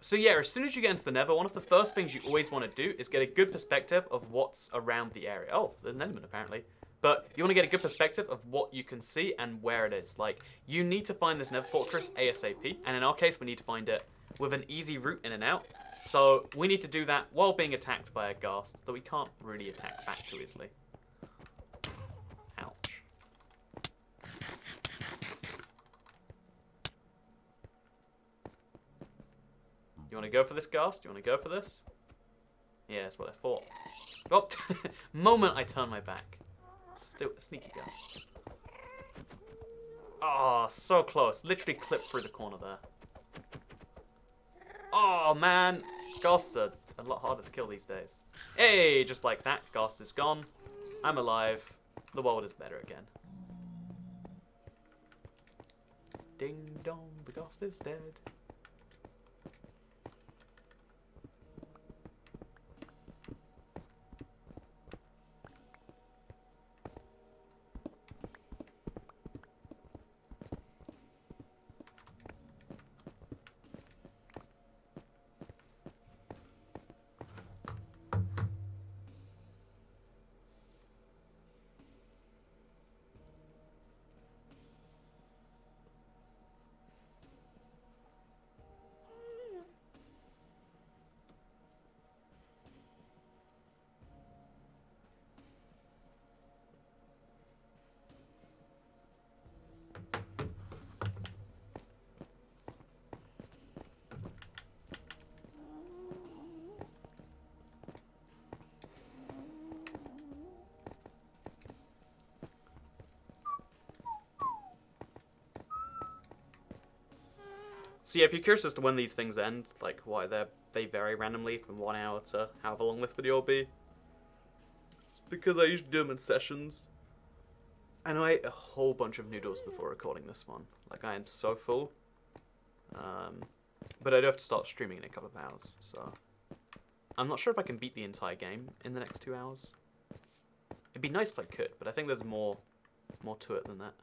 So yeah, as soon as you get into the nether, one of the first things you always want to do is get a good perspective of what's around the area. Oh, there's an enderman apparently. But you want to get a good perspective of what you can see and where it is. Like, you need to find this nether fortress ASAP. And in our case, we need to find it with an easy route in and out. So we need to do that while being attacked by a ghast that we can't really attack back too easily. Ouch. You want to go for this ghast? You want to go for this? Yeah, that's what I thought. Oh, moment I turn my back. Still a sneaky ghast. Oh, so close. Literally clipped through the corner there. Oh, man. Ghasts are a lot harder to kill these days. Hey, just like that. Ghast is gone. I'm alive. The world is better again. Ding dong, the ghast is dead. So yeah, if you're curious as to when these things end, like why they vary randomly from 1 hour to however long this video will be, it's because I usually do them in sessions. And I ate a whole bunch of noodles before recording this one. Like, I am so full. But I do have to start streaming in a couple of hours, so I'm not sure if I can beat the entire game in the next 2 hours. It'd be nice if I could, but I think there's more to it than that.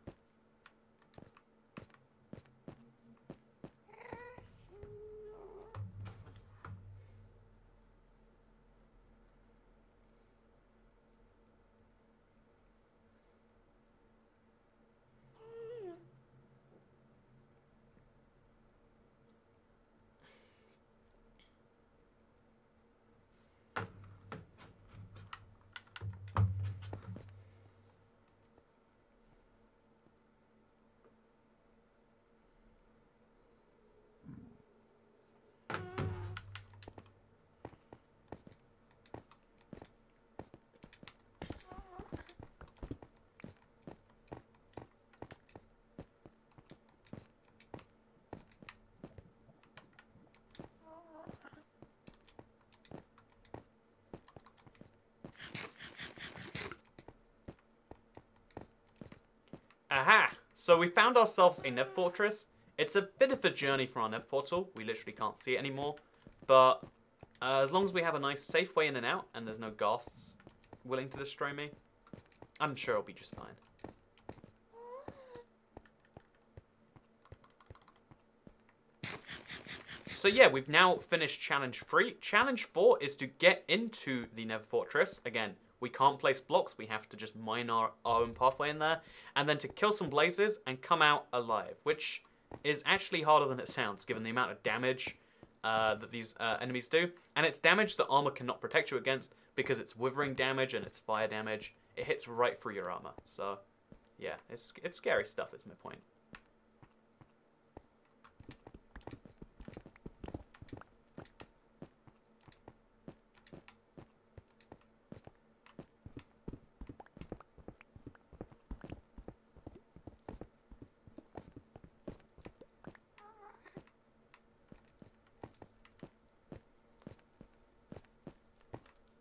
Aha! So we found ourselves a Nev Fortress. It's a bit of a journey from our Nev portal. We literally can't see it anymore. But as long as we have a nice safe way in and out, and there's no ghasts willing to destroy me, I'm sure it'll be just fine. So yeah, we've now finished Challenge 3. Challenge 4 is to get into the Nev Fortress. Again, we can't place blocks. We have to just mine our own pathway in there. And then to kill some blazes and come out alive, which is actually harder than it sounds, given the amount of damage that these enemies do. And it's damage that armor cannot protect you against because it's withering damage and it's fire damage. It hits right through your armor. So yeah, it's scary stuff is my point.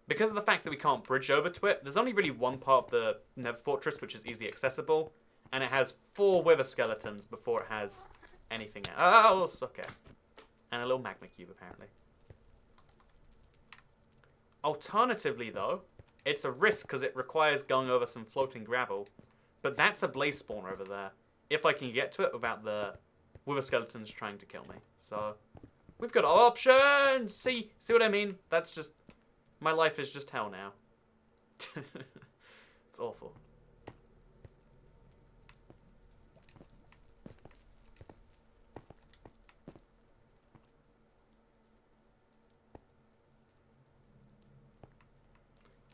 Because of the fact that we can't bridge over to it, there's only really one part of the Nev Fortress which is easily accessible, and it has 4 wither skeletons before it has anything else. Oh, okay. And a little magma cube, apparently. Alternatively, though, it's a risk because it requires going over some floating gravel, but that's a blaze spawner over there, if I can get to it without the wither skeletons trying to kill me. So, we've got options! See what I mean? That's just... My life is just hell now. It's awful.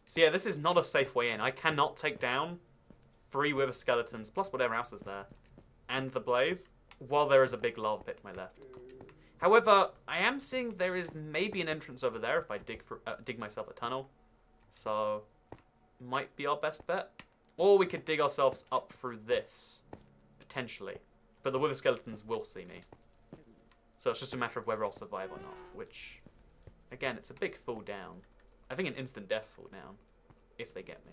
So yeah, this is not a safe way in. I cannot take down 3 wither skeletons, plus whatever else is there, and the blaze, while there is a big lava pit to my left. However, I am seeing there is maybe an entrance over there if I dig myself a tunnel. So, might be our best bet. Or we could dig ourselves up through this, potentially. But the wither skeletons will see me. So it's just a matter of whether I'll survive or not. Which, again, it's a big fall down. I think an instant death fall down, if they get me.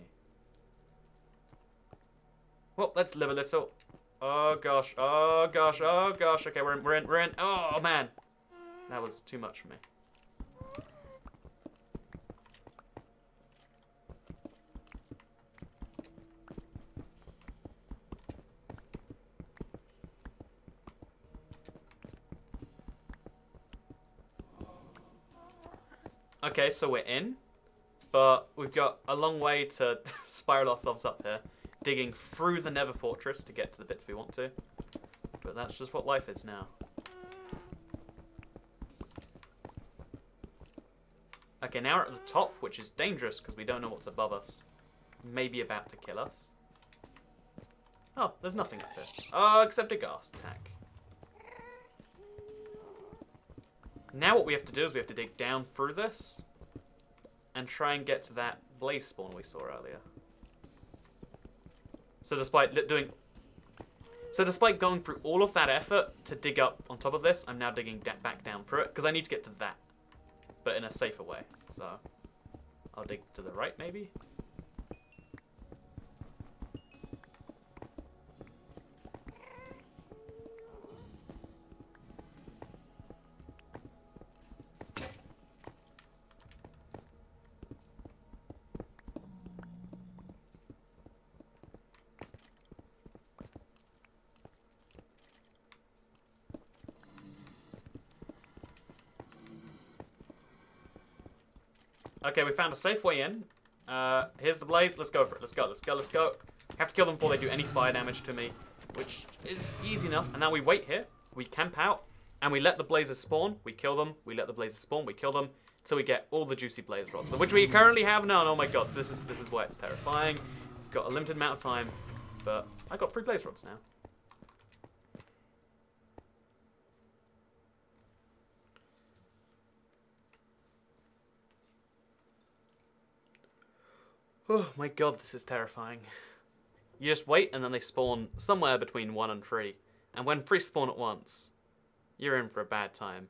Well, let's live a little. Oh gosh, oh gosh, oh gosh. Okay, we're in. Oh man, that was too much for me. Okay, so we're in, but we've got a long way to spiral ourselves up here. Digging through the Nether Fortress to get to the bits we want to. But that's just what life is now. Okay, now we're at the top, which is dangerous because we don't know what's above us. Maybe about to kill us. Oh, there's nothing up there. Oh, except a ghast attack. Now what we have to do is we have to dig down through this and try and get to that blaze spawn we saw earlier. So despite going through all of that effort to dig up on top of this, I'm now digging back down through it because I need to get to that, but in a safer way. So I'll dig to the right, maybe. Okay, we found a safe way in. Here's the blaze. Let's go for it. Let's go, let's go, let's go. Have to kill them before they do any fire damage to me, which is easy enough. And now we wait here. We camp out, and we let the blazes spawn. We kill them. We let the blazes spawn. We kill them until we get all the juicy blaze rods, which we currently have none. Oh my god, so this is why it's terrifying. We've got a limited amount of time, but I got 3 blaze rods now. Oh my god, this is terrifying. You just wait and then they spawn somewhere between 1 and 3. And when 3 spawn at once, you're in for a bad time.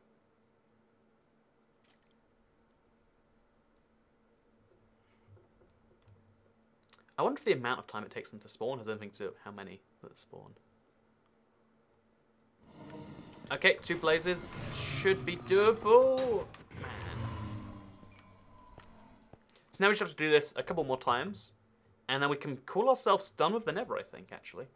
I wonder if the amount of time it takes them to spawn has anything to do with how many that spawn. Okay, 2 blazes should be doable. Man. So now we just have to do this a couple more times, and then we can call ourselves done with the Nether, I think, actually.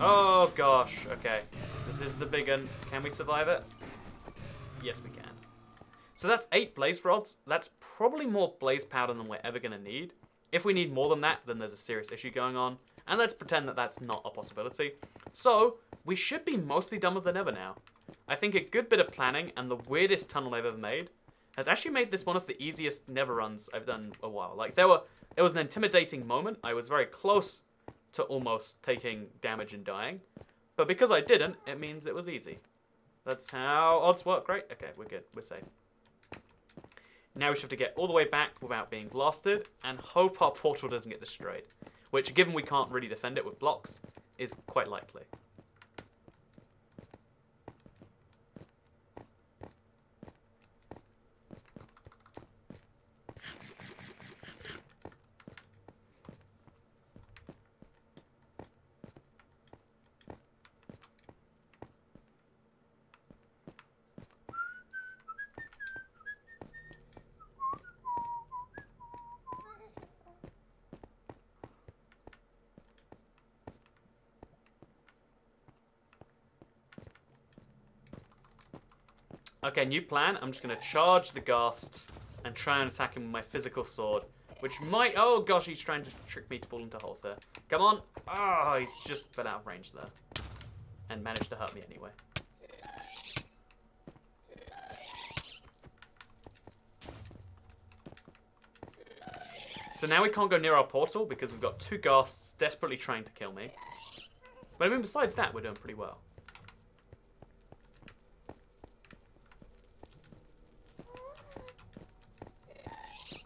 Oh gosh, okay. This is the big one. Can we survive it? Yes, we can. So that's 8 blaze rods. That's probably more blaze powder than we're ever going to need. If we need more than that, then there's a serious issue going on. And let's pretend that that's not a possibility. So, we should be mostly done with the Nether now. I think a good bit of planning and the weirdest tunnel I've ever made has actually made this one of the easiest Nether runs I've done in a while. Like, it was an intimidating moment. I was very close to almost taking damage and dying. But because I didn't, it means it was easy. That's how odds work, right? Okay, we're good. We're safe. Now we just have to get all the way back without being blasted and hope our portal doesn't get destroyed. Which, given we can't really defend it with blocks, is quite likely. Okay, new plan. I'm just going to charge the Ghast and try and attack him with my physical sword. Which might... Oh, gosh, he's trying to trick me to fall into holes there. Come on. Oh, he's just been out of range there. And managed to hurt me anyway. So now we can't go near our portal because we've got 2 Ghasts desperately trying to kill me. But I mean, besides that, we're doing pretty well.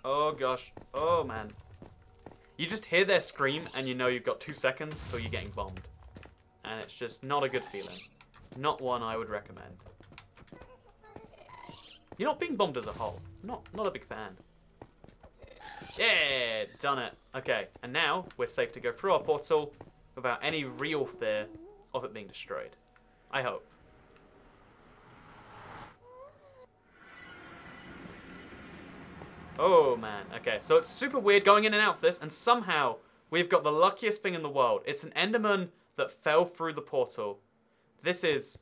Oh gosh. Oh man. You just hear their scream and you know you've got 2 seconds till you're getting bombed. And it's just not a good feeling. Not one I would recommend. You're not being bombed as a whole. Not a big fan. Yeah, done it. Okay, and now we're safe to go through our portal without any real fear of it being destroyed. I hope. Oh man, okay, so it's super weird going in and out of this, and somehow we've got the luckiest thing in the world. It's an Enderman that fell through the portal. This is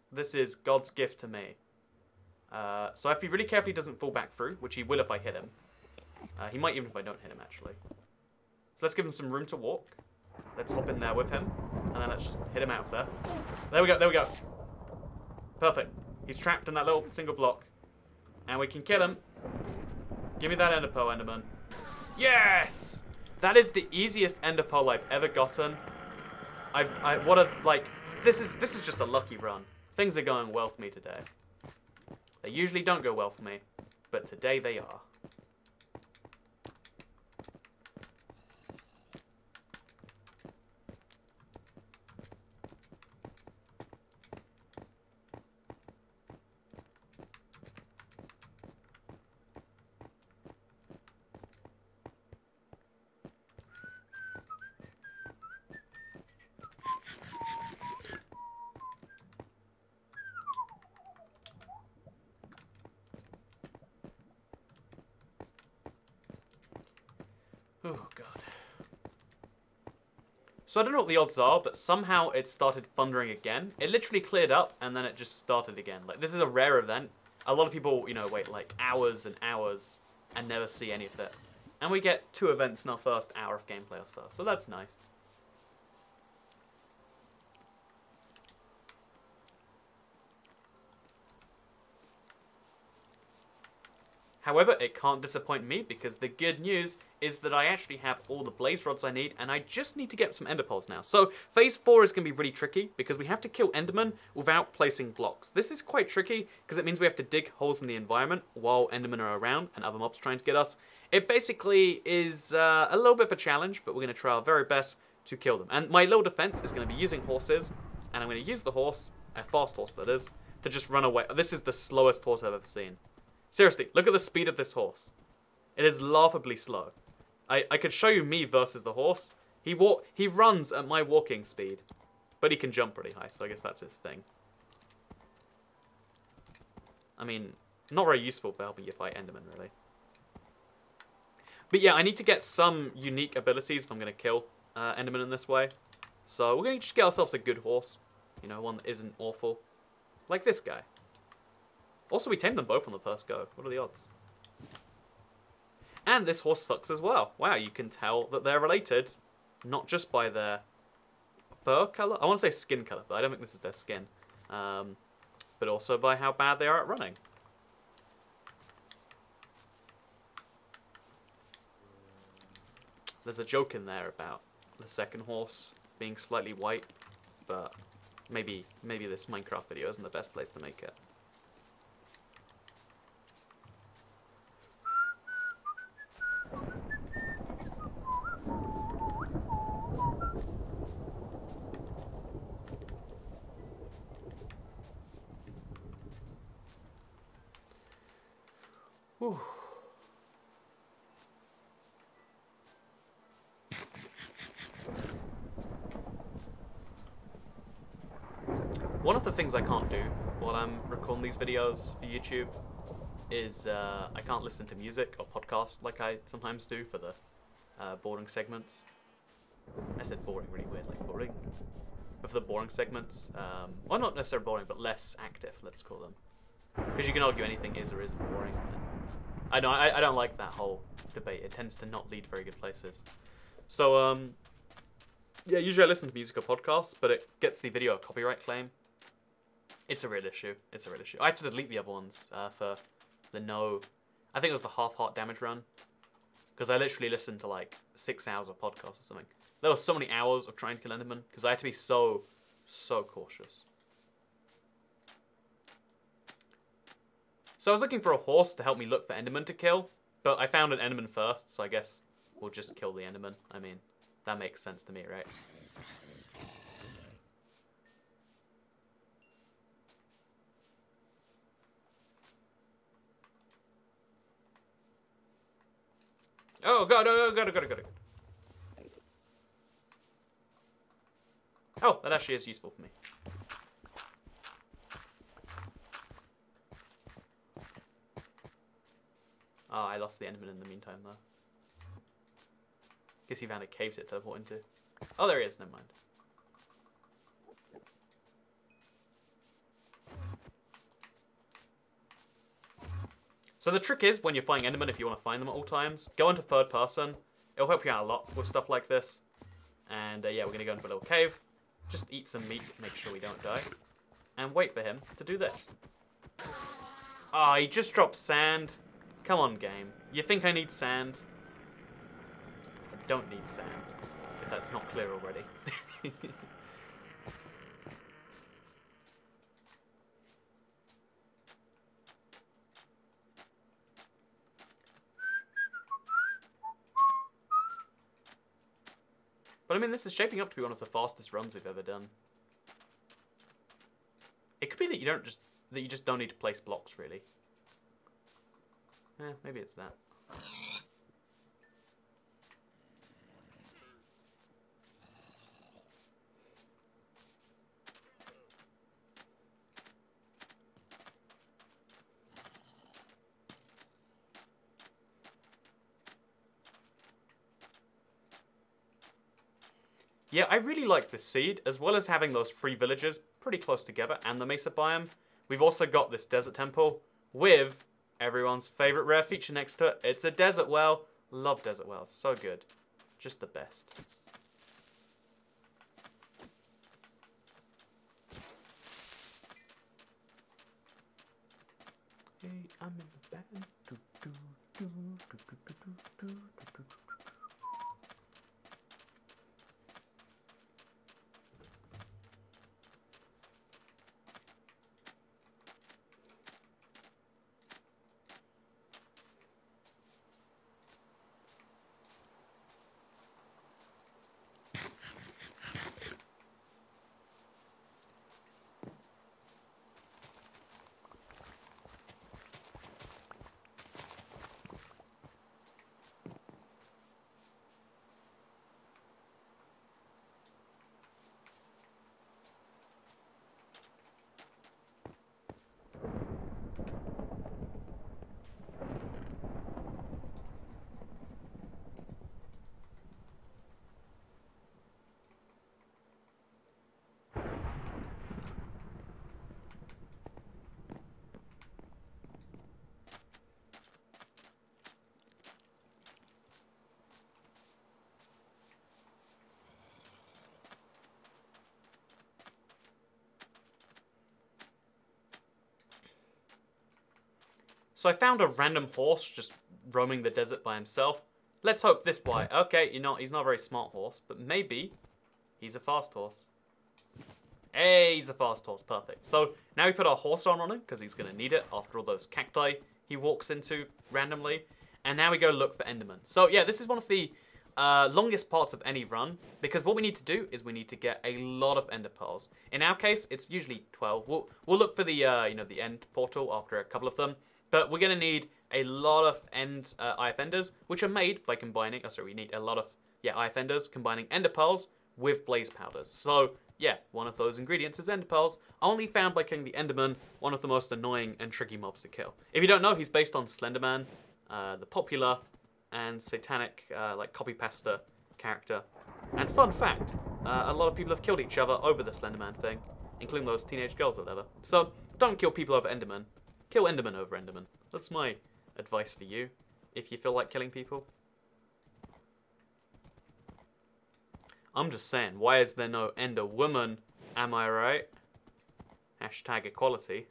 God's gift to me. So I have to be really careful he doesn't fall back through, which he will if I hit him. He might even if I don't hit him, actually. So let's give him some room to walk. Let's hop in there with him, and then let's just hit him out of there. There we go, there we go. Perfect. He's trapped in that little single block. And we can kill him. Give me that ender pearl, Enderman. Yes! That is the easiest ender pearl I've ever gotten. This is just a lucky run. Things are going well for me today. They usually don't go well for me, but today they are. Oh, God. So I don't know what the odds are, but somehow it started thundering again. It literally cleared up, and then it just started again. Like, this is a rare event. A lot of people, you know, wait, like, hours and hours and never see any of it. And we get 2 events in our first hour of gameplay or so that's nice. However, it can't disappoint me because the good news is that I actually have all the blaze rods I need and I just need to get some ender pearls now. So phase 4 is going to be really tricky because we have to kill endermen without placing blocks. This is quite tricky because it means we have to dig holes in the environment while endermen are around and other mobs trying to get us. It basically is a little bit of a challenge, but we're going to try our very best to kill them. And my little defense is going to be using horses, and I'm going to use the horse, a fast horse that is, to just run away. This is the slowest horse I've ever seen. Seriously, look at the speed of this horse. It is laughably slow. I could show you me versus the horse. He runs at my walking speed, but he can jump pretty high, so I guess that's his thing. I mean, not very useful for helping you fight endermen, really. But yeah, I need to get some unique abilities if I'm going to kill endermen in this way. So we're going to just get ourselves a good horse. You know, one that isn't awful. Like this guy. Also, we tamed them both on the first go. What are the odds? And this horse sucks as well. Wow, you can tell that they're related. Not just by their fur colour. I want to say skin colour, but I don't think this is their skin. But also by how bad they are at running. There's a joke in there about the second horse being slightly white. But maybe this Minecraft video isn't the best place to make it. Whew. One of the things I can't do while I'm recording these videos for YouTube is I can't listen to music or podcasts like I sometimes do for the boring segments. I said boring really weird, like boring. But for the boring segments, well, not necessarily boring, but less active, let's call them. Because you can argue anything is or isn't boring. I know, I don't like that whole debate. It tends to not lead very good places. So, yeah, usually I listen to music or podcasts, but it gets the video a copyright claim. It's a real issue. It's a real issue. I had to delete the other ones for the I think it was the half-heart damage run. Because I literally listened to like 6 hours of podcast or something. There were so many hours of trying to kill endermen because I had to be so cautious. So I was looking for a horse to help me look for endermen to kill, but I found an enderman first, so I guess we'll just kill the enderman. I mean, that makes sense to me, right? Oh, God, oh, got it. Oh, that actually is useful for me. Oh, I lost the enderman in the meantime, though. Guess he found a cave to teleport into. Oh, there he is. Never mind. So the trick is, when you're fighting endermen, if you want to find them at all times, go into third person. It'll help you out a lot with stuff like this. And yeah, we're going to go into a little cave. Just eat some meat, make sure we don't die. And wait for him to do this. Ah, oh, he just dropped sand. Come on, game. You think I need sand? I don't need sand, if that's not clear already. But I mean, this is shaping up to be one of the fastest runs we've ever done. It could be that you just don't need to place blocks, really. Eh, maybe it's that. Yeah, I really like this seed, as well as having those 3 villages pretty close together and the Mesa biome. We've also got this desert temple with everyone's favorite rare feature next to it. It's a desert well. Love desert wells. So good. Just the best. Hey, I'm in the band. So I found a random horse just roaming the desert by himself. Let's hope this boy. Okay, you know, he's not a very smart horse, but maybe he's a fast horse. Hey, he's a fast horse. Perfect. So now we put our horse armor on him because he's going to need it after all those cacti he walks into randomly. And now we go look for Enderman. So yeah, this is one of the longest parts of any run, because what we need to do is we need to get a lot of ender pearls. In our case, it's usually 12. We'll look for the you know, the end portal after a couple of them, but we're gonna need a lot of IF enders, which are made by combining. Oh, sorry, we need a lot of IF enders combining ender pearls with blaze powders. So yeah, one of those ingredients is ender pearls, only found by killing the Enderman, one of the most annoying and tricky mobs to kill. If you don't know, he's based on Slenderman, the popular and satanic like copy pasta character. And fun fact, a lot of people have killed each other over the Slenderman thing, including those teenage girls or whatever. So don't kill people over Enderman. Kill Enderman over Enderman. That's my advice for you, if you feel like killing people. I'm just saying, why is there no Ender Woman? Am I right? Hashtag equality.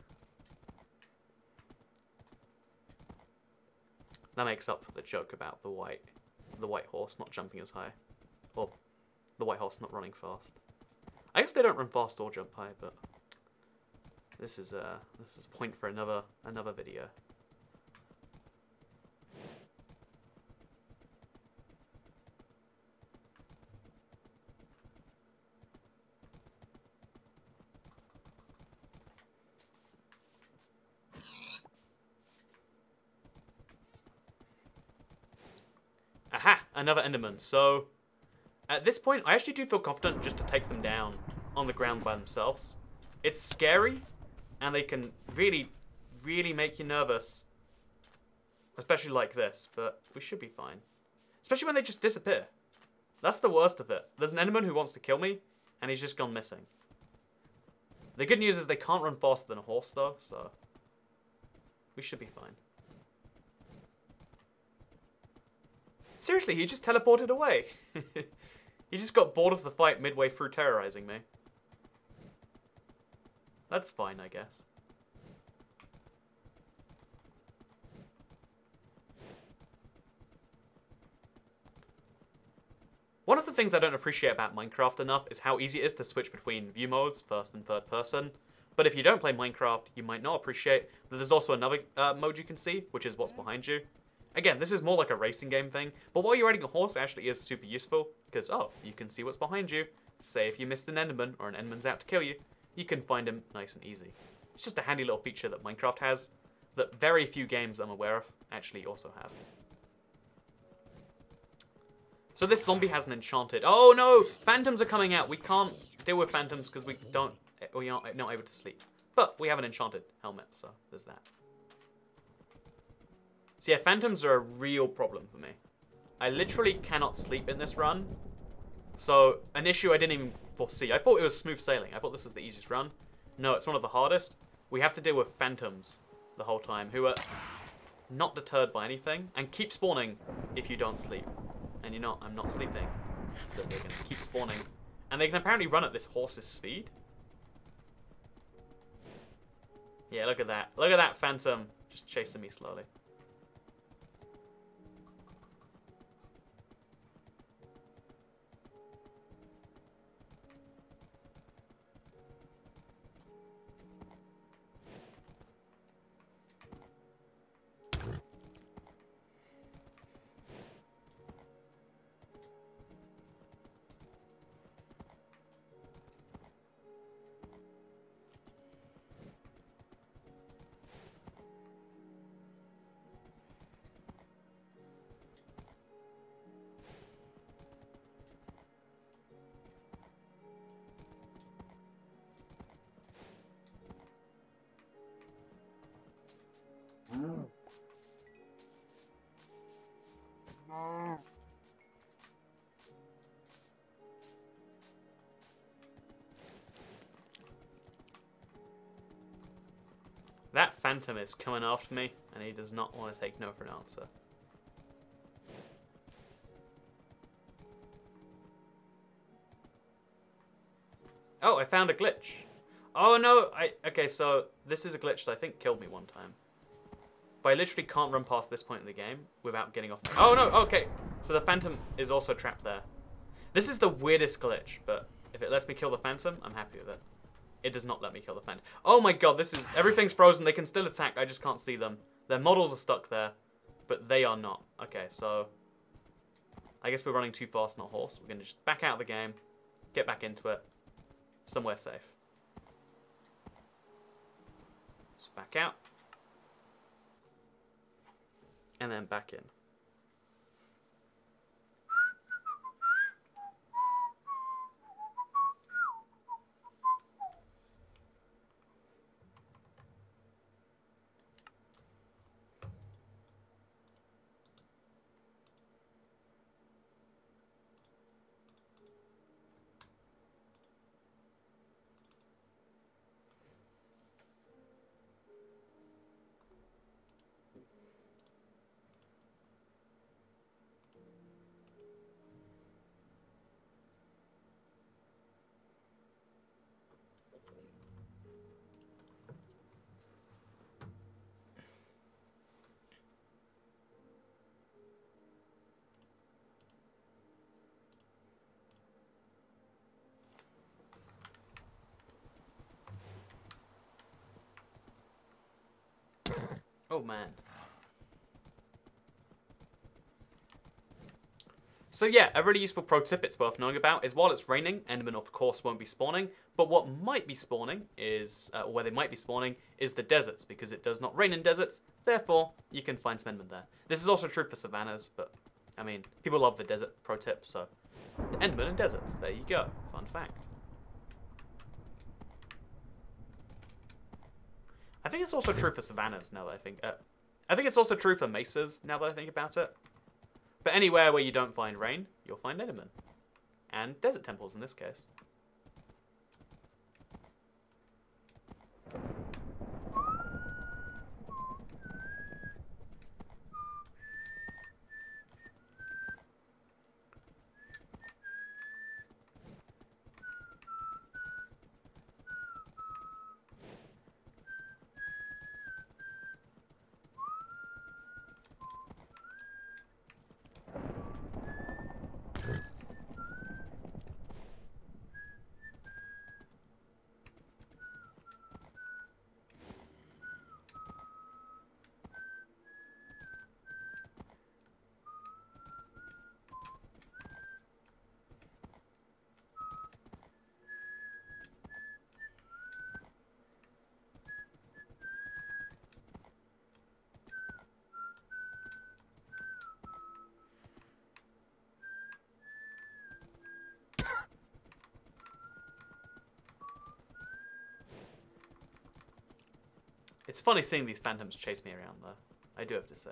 That makes up for the joke about the white horse not jumping as high, or the white horse not running fast. I guess they don't run fast or jump high, but this is a point for another video. Aha! Another Enderman. So, at this point, I actually do feel confident just to take them down on the ground by themselves. It's scary, and they can really, really make you nervous. Especially like this, but we should be fine. Especially when they just disappear. That's the worst of it. There's an Enderman who wants to kill me, and he's just gone missing. The good news is they can't run faster than a horse, though, so we should be fine. Seriously, he just teleported away. He just got bored of the fight midway through terrorizing me. That's fine, I guess. One of the things I don't appreciate about Minecraft enough is how easy it is to switch between view modes, first and third person. But if you don't play Minecraft, you might not appreciate that there's also another mode you can see, which is what's behind you. Again, this is more like a racing game thing, but while you're riding a horse, it actually is super useful, because, oh, you can see what's behind you. Say if you missed an Enderman, or an Enderman's out to kill you, you can find him nice and easy. It's just a handy little feature that Minecraft has, that very few games I'm aware of actually also have. So this zombie has an enchanted... Oh no! Phantoms are coming out! We can't deal with phantoms because we aren't not able to sleep. But we have an enchanted helmet, so there's that. So yeah, phantoms are a real problem for me. I literally cannot sleep in this run. So, an issue I didn't even foresee. I thought it was smooth sailing. I thought this was the easiest run. No, it's one of the hardest. We have to deal with phantoms the whole time, who are not deterred by anything, and keep spawning if you don't sleep. And you know, I'm not sleeping. So they're going to keep spawning. And they can apparently run at this horse's speed. Yeah, look at that. Look at that phantom just chasing me slowly. That phantom is coming after me, and he does not want to take no for an answer. Oh, I found a glitch. Oh no, okay, so this is a glitch that I think killed me one time. But I literally can't run past this point in the game without getting off. Oh no, okay. So the Phantom is also trapped there. This is the weirdest glitch, but if it lets me kill the Phantom, I'm happy with it. It does not let me kill the Phantom. Oh my god, this is... Everything's frozen. They can still attack. I just can't see them. Their models are stuck there, but they are not. Okay, so... I guess we're running too fast on our horse. We're going to just back out of the game, get back into it, somewhere safe. So back out. And then back in. Oh man. So yeah, a really useful pro tip it's worth knowing about is while it's raining, Endermen of course won't be spawning, but what might be spawning is, or where they might be spawning, is the deserts, because it does not rain in deserts, therefore you can find some Endermen there. This is also true for savannas, but I mean, people love the desert pro tip, so Endermen in deserts, there you go, fun fact. I think it's also true for savannas now that I think, I think it's also true for mesas now that I think about it. But anywhere where you don't find rain, you'll find Endermen. And desert temples in this case. It's funny seeing these phantoms chase me around, though. I do have to say.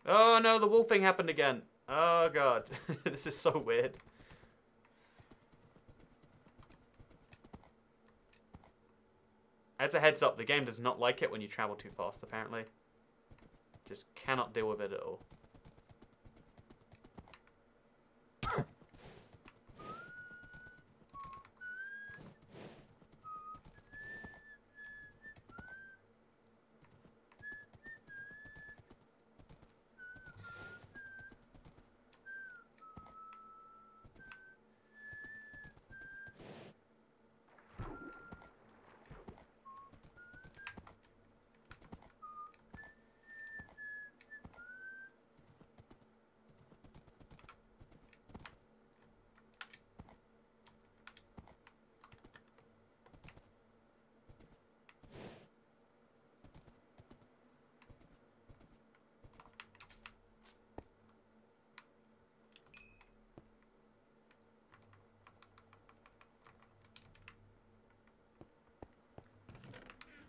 Oh no, the wolf thing happened again. Oh god. This is so weird. As a heads up, the game does not like it when you travel too fast, apparently. Just cannot deal with it at all.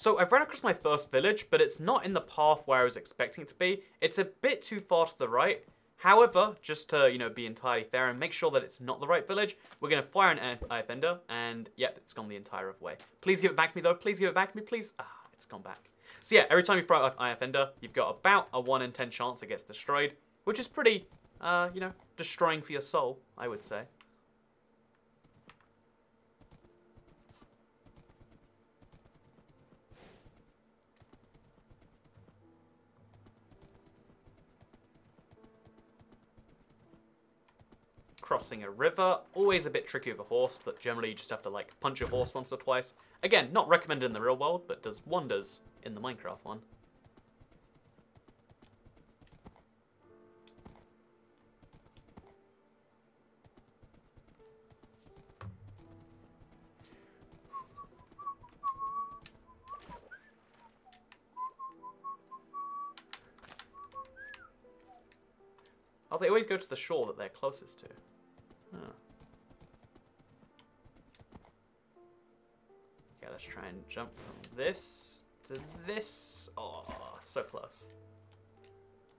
So I've run across my first village, but it's not in the path where I was expecting it to be. It's a bit too far to the right. However, just to, be entirely fair and make sure that it's not the right village, we're going to fire an IF-Ender, and yep, it's gone the entire way. Please give it back to me, though. Please give it back to me, please. Ah, it's gone back. So yeah, every time you fire an IF-Ender, you've got about a 1 in 10 chance it gets destroyed, which is pretty, destroying for your soul, I would say. Crossing a river, always a bit tricky with a horse, but generally you just have to like punch your horse once or twice. Again, not recommended in the real world, but does wonders in the Minecraft one. Oh, they always go to the shore that they're closest to. Huh. Yeah, let's try and jump from this to this. Oh, so close.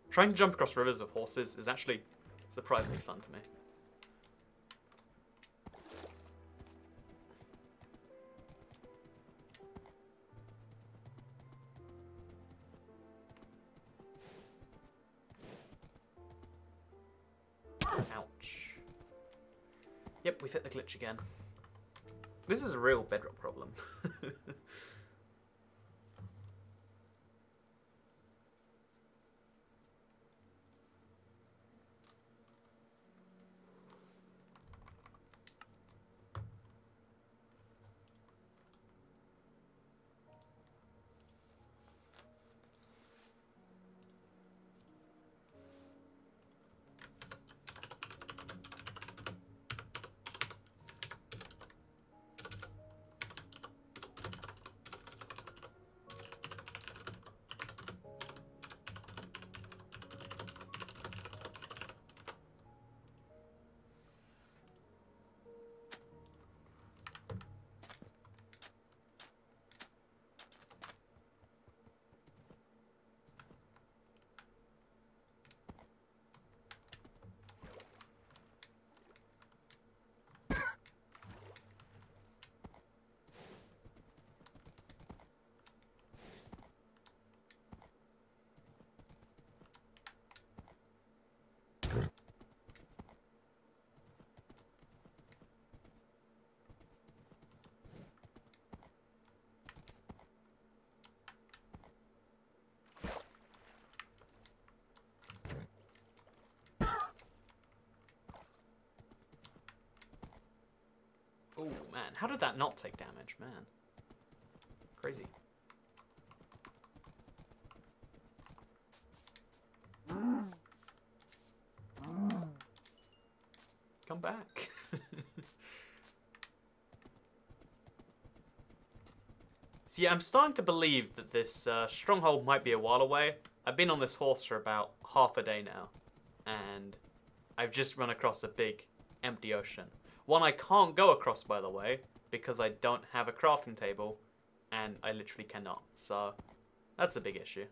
Trying to jump across rivers with horses is actually surprisingly fun to me. Ouch. Yep, we've hit the glitch again. This is a real Bedrock problem. Oh man, how did that not take damage, man? Crazy. Come back. So yeah, I'm starting to believe that this stronghold might be a while away. I've been on this horse for about half a day now, and I've just run across a big, empty ocean. One I can't go across, by the way, because I don't have a crafting table, and I literally cannot. So, that's a big issue.